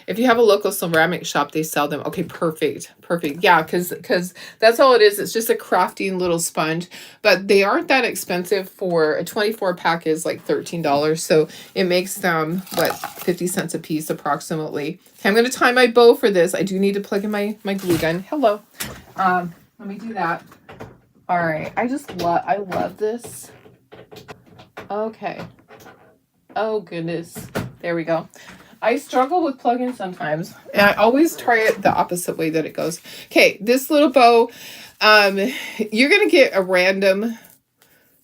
If you have a local ceramic shop, they sell them. Okay, perfect. Perfect. Yeah, because that's all it is. It's just a crafting little sponge. But they aren't that expensive. For a 24 pack is like $13. So it makes them, what, 50 cents a piece approximately. Okay, I'm going to tie my bow for this. I do need to plug in my glue gun. Hello. Let me do that. All right. I love this. Okay. Oh, goodness. There we go. I struggle with plugins sometimes, and I always try it the opposite way that it goes. Okay, this little bow, you're going to get a random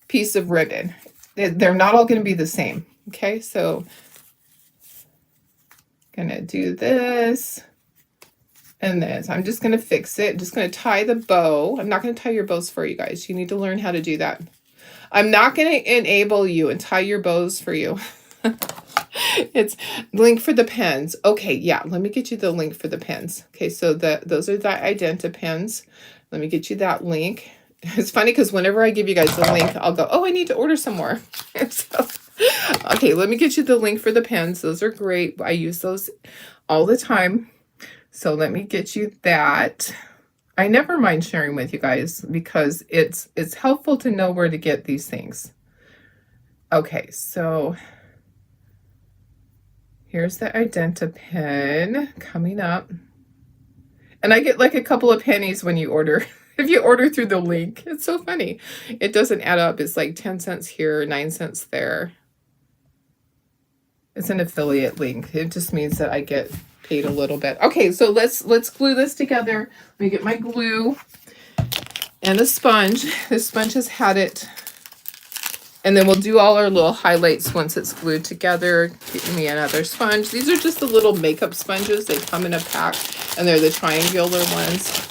piece of ribbon. They're not all going to be the same. Okay, so going to do this and this. I'm just going to fix it. Just going to tie the bow. I'm not going to tie your bows for you guys. You need to learn how to do that. I'm not going to enable you and tie your bows for you. It's link for the pens. Okay, yeah, let me get you the link for the pens. Okay, so those are the Identa pens. Let me get you that link. It's funny because whenever I give you guys the link, I'll go, oh, I need to order some more. So, okay, let me get you the link for the pens. Those are great. I use those all the time. So let me get you that. I never mind sharing with you guys because it's helpful to know where to get these things. Okay, so here's the Identa pen coming up. And I get like a couple of pennies when you order. If you order through the link, it's so funny. It doesn't add up. It's like 10 cents here, 9 cents there. It's an affiliate link. It just means that I get paid a little bit. Okay, so let's glue this together. Let me get my glue and a sponge. This sponge has had it. And then we'll do all our little highlights once it's glued together. Get me another sponge. These are just the little makeup sponges. They come in a pack, and they're the triangular ones.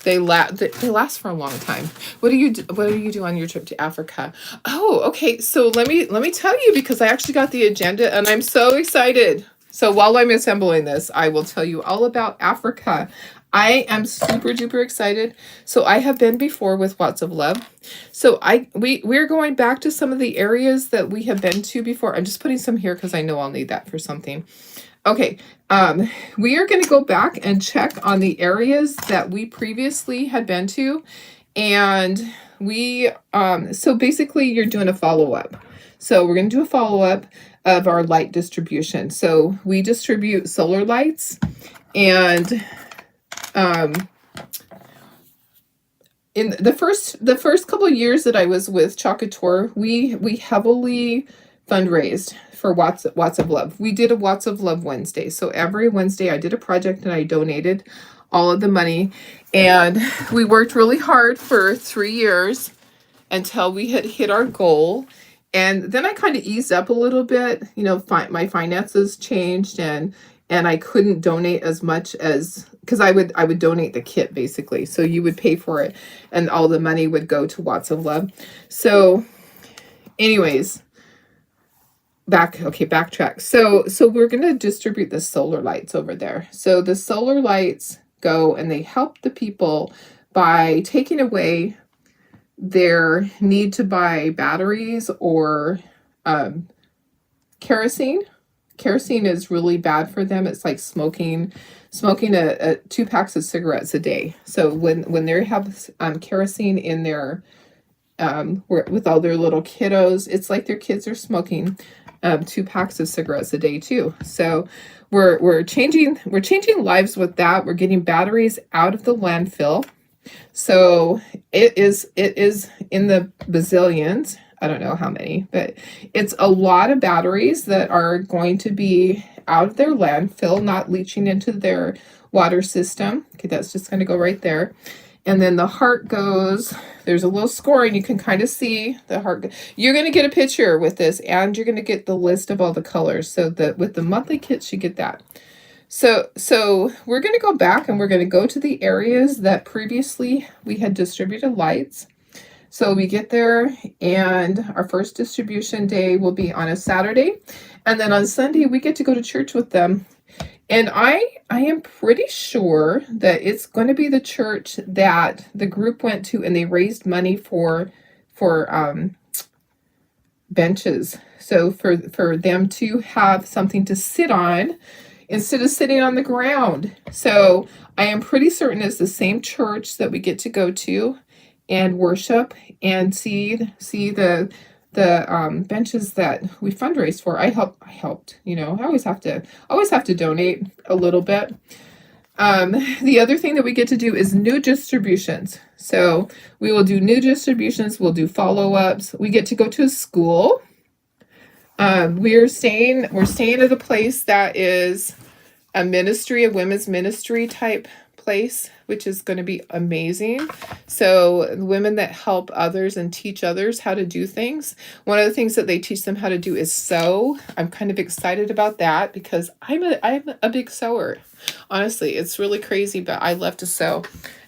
They last for a long time. What do you do on your trip to Africa? Oh, okay. So let me tell you, because I actually got the agenda and I'm so excited. So while I'm assembling this, I will tell you all about Africa. I am super duper excited. So I have been before with Watts of Love. So we're going back to some of the areas that we have been to before. I'm just putting some here because I know I'll need that for something. Okay, we are going to go back and check on the areas that we previously had been to. And so basically you're doing a follow-up. So we're going to do a follow-up of our light distribution. So we distribute solar lights, and in the first couple of years that I was with Chakator, we heavily fundraised for Watts of Love. We did a Watts of Love Wednesday. So every Wednesday I did a project and I donated all of the money. And we worked really hard for 3 years until we had hit our goal. And then I kind of eased up a little bit. You know, my finances changed, and I couldn't donate as much as, because I would donate the kit basically. So you would pay for it and all the money would go to Watts of Love. So anyways, backtrack. So we're going to distribute the solar lights over there. So the solar lights go and they help the people by taking away their need to buy batteries or kerosene. Kerosene is really bad for them. It's like smoking 2 packs of cigarettes a day. So when they have kerosene in their with all their little kiddos, it's like their kids are smoking 2 packs of cigarettes a day too. So we're changing lives with that. We're getting batteries out of the landfill. So it is in the bazillions. I don't know how many, but it's a lot of batteries that are going to be out of their landfill, not leaching into their water system. Okay, that's just going to go right there. And then the heart goes, there's a little scoring. You can kind of see the heart. You're going to get a picture with this, and you're going to get the list of all the colors. So that with the monthly kits, you get that. So we're going to go back and we're going to go to the areas that previously we had distributed lights. So we get there, and our first distribution day will be on a Saturday, and then on Sunday we get to go to church with them. And I am pretty sure that it's going to be the church that the group went to, and they raised money for benches. So for them to have something to sit on instead of sitting on the ground. So I am pretty certain it's the same church that we get to go to and worship and see the benches that we fundraised for. I helped, I always have to donate a little bit. The other thing that we get to do is new distributions. So we will do new distributions, we'll do follow-ups. We get to go to a school. We're staying at a place that is a women's ministry type place, which is going to be amazing. So women that help others and teach others how to do things. One of the things that they teach them how to do is sew. I'm kind of excited about that because I'm a big sewer. Honestly, it's really crazy, but I love to sew.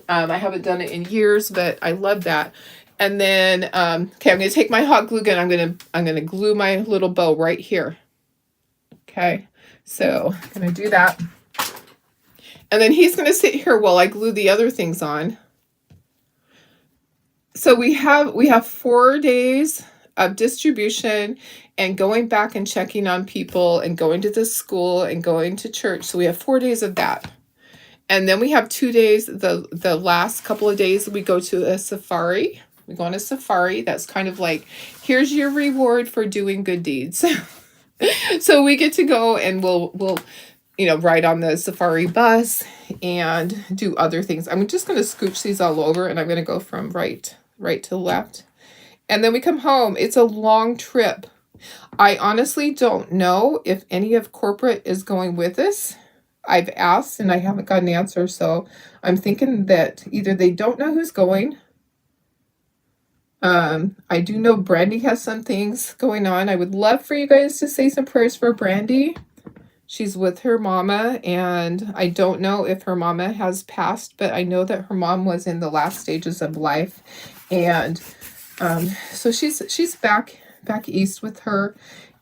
I haven't done it in years, but I love that. And then, okay, I'm going to take my hot glue gun. I'm going to glue my little bow right here. Okay, so I'm going to do that. And then he's going to sit here while I glue the other things on. So we have 4 days of distribution and going back and checking on people and going to the school and going to church. So we have 4 days of that. And then we have 2 days, the last couple of days, we go to a safari. We go on a safari. That's kind of like, here's your reward for doing good deeds. So we get to go and we'll ride on the safari bus and do other things. I'm just going to scooch these all over, and I'm going to go from right to left. And then we come home. It's a long trip. I honestly don't know if any of corporate is going with us. I've asked and I haven't got an answer, so I'm thinking that either they don't know who's going. I do know Brandy has some things going on. I would love for you guys to say some prayers for Brandy. She's with her mama, and I don't know if her mama has passed, but I know that her mom was in the last stages of life, and so she's back east with her,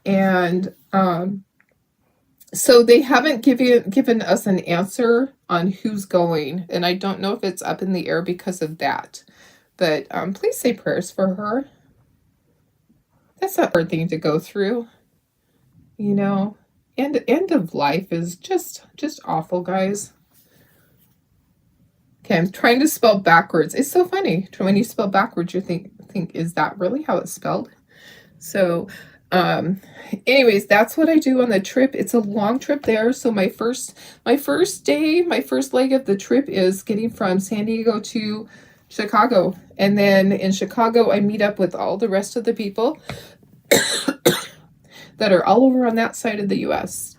and so they haven't given us an answer on who's going, and I don't know if it's up in the air because of that. But please say prayers for her. That's a hard thing to go through, And end of life is just awful, guys. Okay, I'm trying to spell backwards. It's so funny. When you spell backwards, you think, is that really how it's spelled? So, anyways, that's what I do on the trip. It's a long trip there. So my first leg of the trip is getting from San Diego to Chicago. And then in Chicago, I meet up with all the rest of the people that are all over on that side of the US.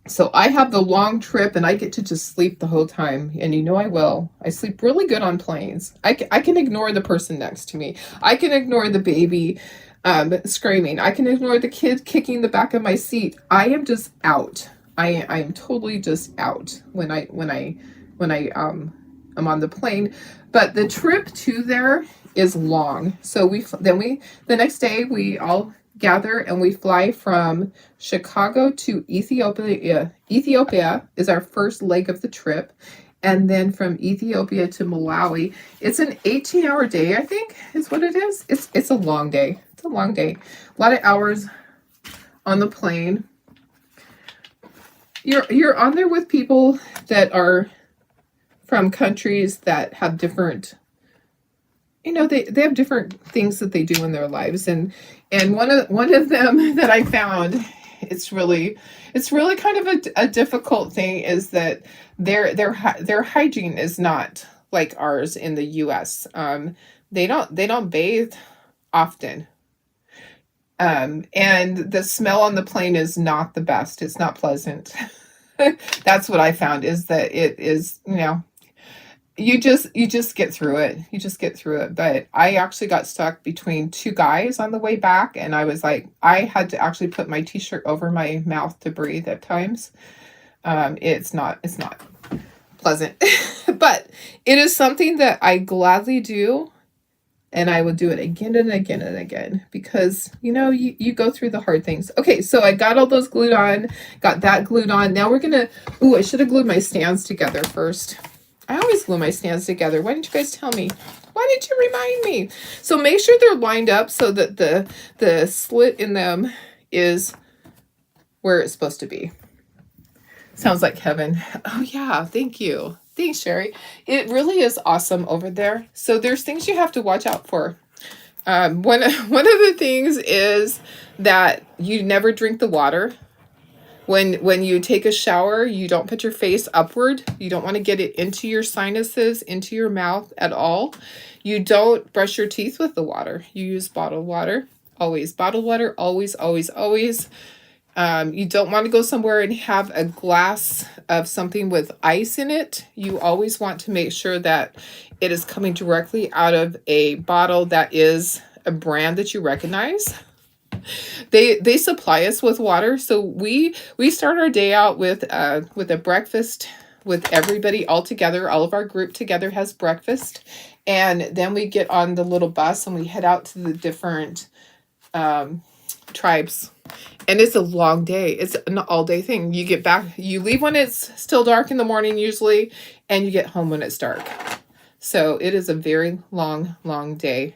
So I have the long trip, and I get to just sleep the whole time. And I will. I sleep really good on planes. I can ignore the person next to me. I can ignore the baby screaming. I can ignore the kid kicking the back of my seat. I am just out. I am totally just out when I'm on the plane. But the trip to there is long. So the next day we all gather and we fly from Chicago to Ethiopia. Ethiopia is our first leg of the trip. And then from Ethiopia to Malawi. It's an 18-hour day, I think, is what it is. It's a long day. It's a long day. A lot of hours on the plane. You're on there with people that are from countries that have different, they have different things that they do in their lives, and one of them that I found, it's really kind of a difficult thing, is that their hygiene is not like ours in the U.S. They don't bathe often, and the smell on the plane is not the best. It's not pleasant. That's what I found, is that it is, you just get through it. You just get through it. But I actually got stuck between two guys on the way back, and I was like, I had to actually put my t-shirt over my mouth to breathe at times. it's not pleasant, but it is something that I gladly do. And I will do it again and again and again because, you know, you go through the hard things. Okay, so I got all those glued on, got that glued on. Now we're going to, I should have glued my stands together first. I always glue my stands together. Why didn't you guys tell me? Why didn't you remind me? So make sure they're lined up so that the slit in them is where it's supposed to be. Sounds like heaven. Oh yeah, thank you. Thanks, Sherry. It really is awesome over there. So there's things you have to watch out for. One of the things is that you never drink the water. When you take a shower, you don't put your face upward. You don't want to get it into your sinuses, into your mouth at all. You don't brush your teeth with the water. You use bottled water. Always bottled water. Always, always, always. You don't want to go somewhere and have a glass of something with ice in it. You always want to make sure that it is coming directly out of a bottle that is a brand that you recognize. They supply us with water, so we start our day out with a breakfast with everybody all together. All of our group together has breakfast, and then we get on the little bus and we head out to the different tribes. And it's a long day. It's an all-day thing. You get back, you leave when it's still dark in the morning usually, and you get home when it's dark. So it is a very long, long day.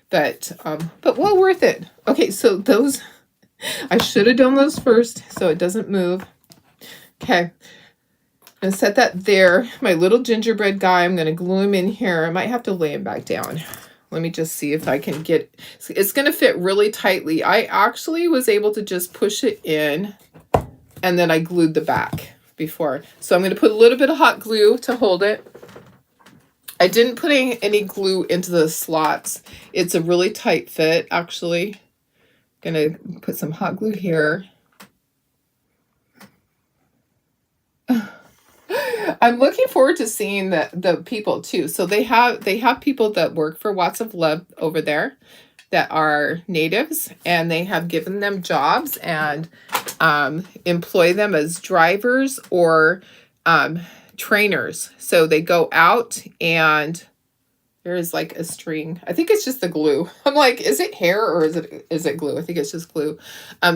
But well worth it. Okay, so those, I should have done those first so it doesn't move. Okay, I'm going to set that there. My little gingerbread guy, I'm going to glue him in here. I might have to lay him back down. Let me just see if I can get, it's going to fit really tightly. I actually was able to just push it in and then I glued the back before. So I'm going to put a little bit of hot glue to hold it. I didn't put any glue into the slots. It's a really tight fit, actually. Going to put some hot glue here. I'm looking forward to seeing the people too. So they have people that work for Watts of Love over there that are natives, and they have given them jobs and employ them as drivers or trainers. So they go out and there's like a string. I think it's just the glue. I'm like, is it hair or is it glue? I think it's just glue.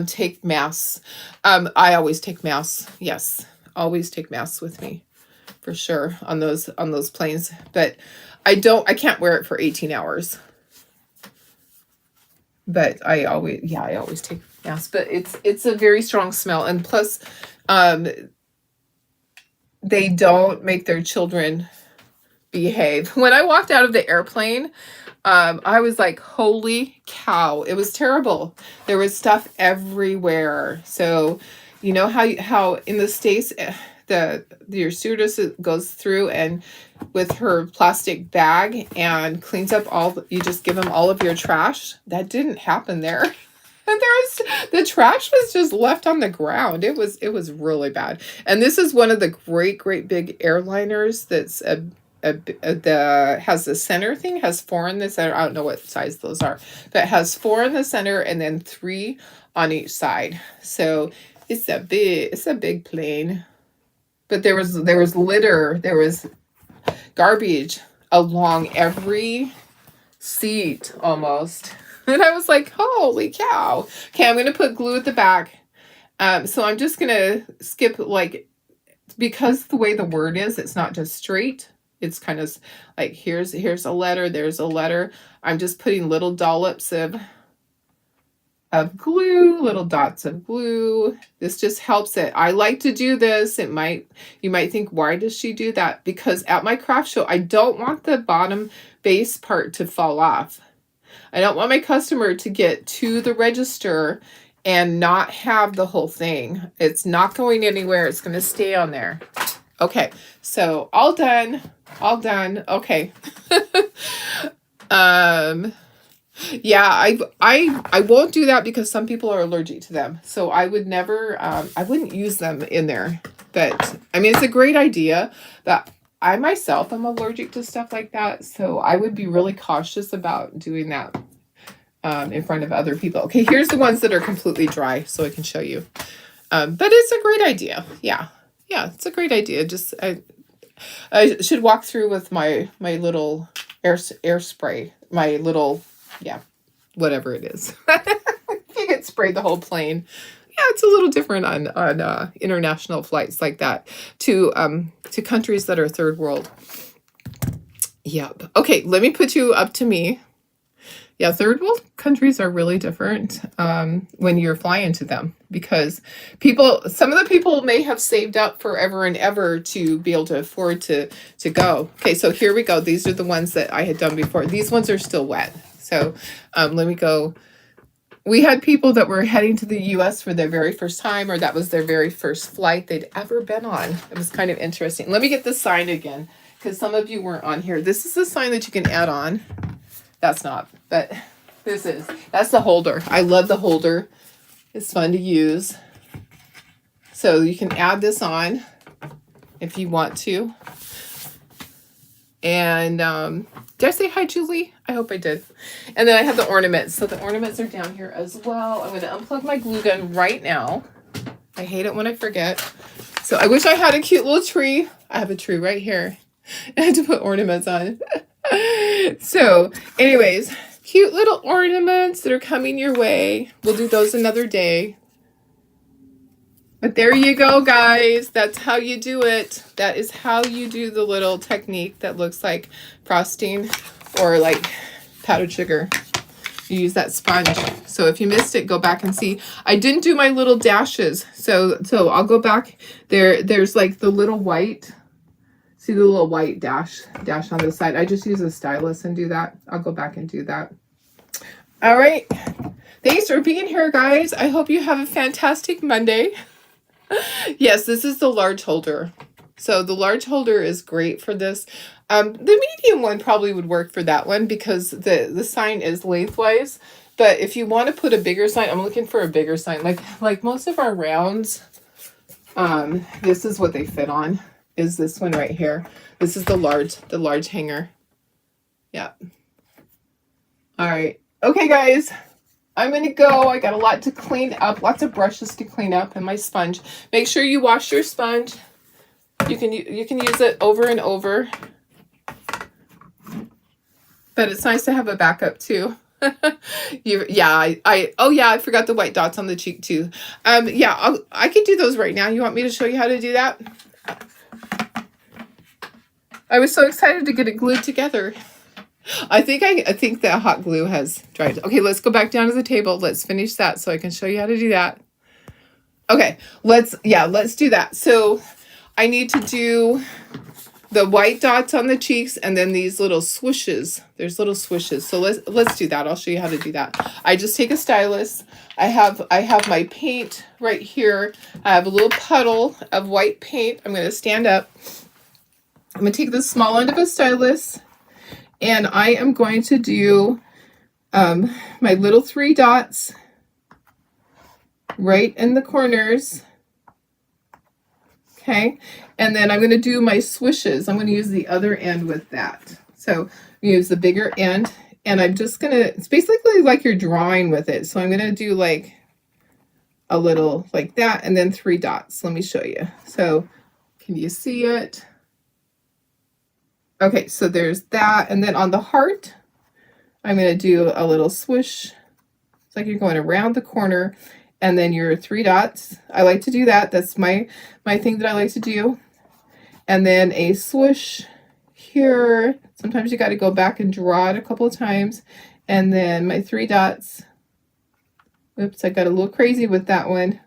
Take masks. I always take masks. Yes, always take masks with me. For sure on those planes, but I can't wear it for 18 hours. But I always take masks. But it's a very strong smell, and plus, they don't make their children behave. When I walked out of the airplane, I was like, holy cow! It was terrible. There was stuff everywhere. So, you know how in the States, your stewardess goes through and with her plastic bag and cleans up you just give them all of your trash. That didn't happen there. And the trash was just left on the ground. It was really bad. And this is one of the great big airliners that's has the center thing, has 4 in the center. I don't know what size those are, but it has 4 in the center and then 3 on each side. So it's a big plane. But there was litter, there was garbage along every seat almost. And I was like, holy cow. Okay, I'm going to put glue at the back. So I'm just going to skip, like, because the way the word is, it's not just straight. It's kind of like, here's a letter, there's a letter. I'm just putting little dollops of glue, little dots of glue. This just helps it. I like to do this. You might think, why does she do that? Because at my craft show, I don't want the bottom base part to fall off. I don't want my customer to get to the register and not have the whole thing. It's not going anywhere. It's going to stay on there. Okay, so all done. Okay. Yeah, I won't do that because some people are allergic to them. So I would never, I wouldn't use them in there. But I mean, it's a great idea. But I myself am allergic to stuff like that. So I would be really cautious about doing that in front of other people. Okay, here's the ones that are completely dry so I can show you. But it's a great idea. Yeah. Yeah, it's a great idea. Just I should walk through with my little air spray, my little, yeah, whatever it is. You can spray the whole plane. Yeah, it's a little different on international flights like that to countries that are third world. Yep. Okay, let me put you up to me. Yeah, third world countries are really different when you're flying to them because some of the people may have saved up forever and ever to be able to afford to go. Okay, so here we go. These are the ones that I had done before. These ones are still wet. So let me go. We had people that were heading to the U.S. for their very first time, or that was their very first flight they'd ever been on. It was kind of interesting. Let me get this sign again because some of you weren't on here. This is the sign that you can add on. That's not, but that's the holder. I love the holder. It's fun to use. So you can add this on if you want to. And did I say hi, Julie? I hope I did. And then I have the ornaments. So the ornaments are down here as well. I'm going to unplug my glue gun right now. I hate it when I forget. So I wish I had a cute little tree. I have a tree right here. I had to put ornaments on. So anyways, cute little ornaments that are coming your way. We'll do those another day. But there you go, guys. That's how you do it. That is how you do the little technique that looks like frosting or like powdered sugar. You use that sponge. So if you missed it, go back and see. I didn't do my little dashes. So I'll go back. There's like the little white. See the little white dash on the side. I just use a stylus and do that. I'll go back and do that. All right. Thanks for being here, guys. I hope you have a fantastic Monday. Yes, this is the large holder. So the large holder is great for this. The medium one probably would work for that one because the sign is lengthwise. But if you want to put a bigger sign, I'm looking for a bigger sign. Like most of our rounds, this is what they fit on. Is this one right here. This is the large hanger. Yeah. All right. Okay, guys. I'm going to go. I got a lot to clean up. Lots of brushes to clean up and my sponge. Make sure you wash your sponge. You can use it over and over. But it's nice to have a backup too. I forgot the white dots on the cheek too. I can do those right now. You want me to show you how to do that? I was so excited to get it glued together. I think that hot glue has dried. Okay, let's go back down to the table. Let's finish that so I can show you how to do that. Okay, let's do that. So I need to do the white dots on the cheeks and then these little swishes. There's little swishes. So let's do that. I'll show you how to do that. I just take a stylus. I have my paint right here. I have a little puddle of white paint. I'm going to stand up. I'm going to take the small end of a stylus and I am going to do my little 3 dots right in the corners. Okay, and then I'm going to do my swishes. I'm going to use the other end with that. So use the bigger end and I'm just going to, it's basically like you're drawing with it. So I'm going to do like a little like that and then 3 dots. Let me show you. So can you see it? Okay, so there's that. And then on the heart, I'm going to do a little swish. It's like you're going around the corner and then your 3 dots. I like to do that. That's my thing that I like to do. And then a swoosh here. Sometimes you got to go back and draw it a couple of times. And then my 3 dots. Oops, I got a little crazy with that one.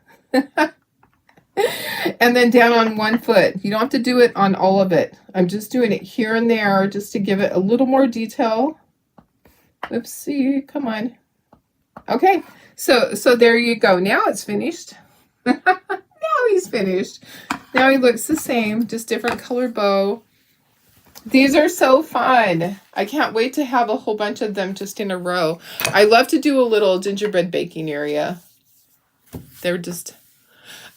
And then down on 1 foot. You don't have to do it on all of it. I'm just doing it here and there just to give it a little more detail. Oopsie, come on. Okay, so there you go. Now it's finished. Now he's finished. Now he looks the same, just different color bow. These are so fun. I can't wait to have a whole bunch of them just in a row. I love to do a little gingerbread baking area. They're just...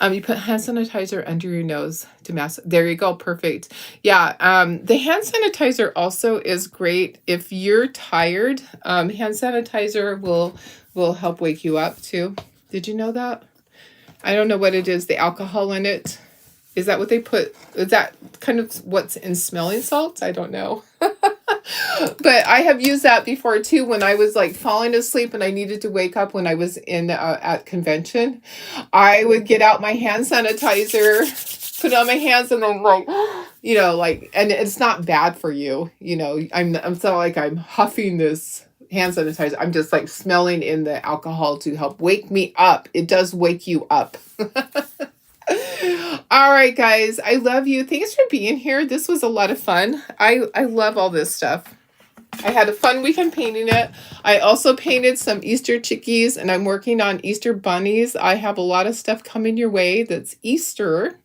you put hand sanitizer under your nose to mask. There you go. Perfect. Yeah. The hand sanitizer also is great. If you're tired, hand sanitizer will help wake you up too. Did you know that? I don't know what it is. The alcohol in it. Is that what they put? Is that kind of what's in smelling salts? I don't know. But I have used that before too when I was like falling asleep and I needed to wake up when I was in at convention. I would get out my hand sanitizer, put it on my hands, and then like, like, and it's not bad for you. I'm so like I'm huffing this hand sanitizer. I'm just like smelling in the alcohol to help wake me up. It does wake you up. All right, guys. I love you. Thanks for being here. This was a lot of fun. I love all this stuff. I had a fun weekend painting it. I also painted some Easter chickies, and I'm working on Easter bunnies. I have a lot of stuff coming your way that's Easter.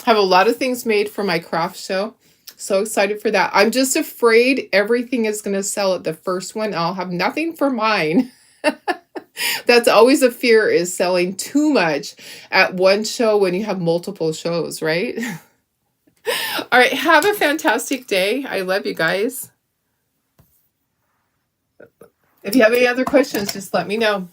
Have a lot of things made for my craft show. So excited for that. I'm just afraid everything is going to sell at the first one. I'll have nothing for mine. That's always a fear, is selling too much at one show when you have multiple shows, right? All right. Have a fantastic day. I love you guys. If you have any other questions, just let me know.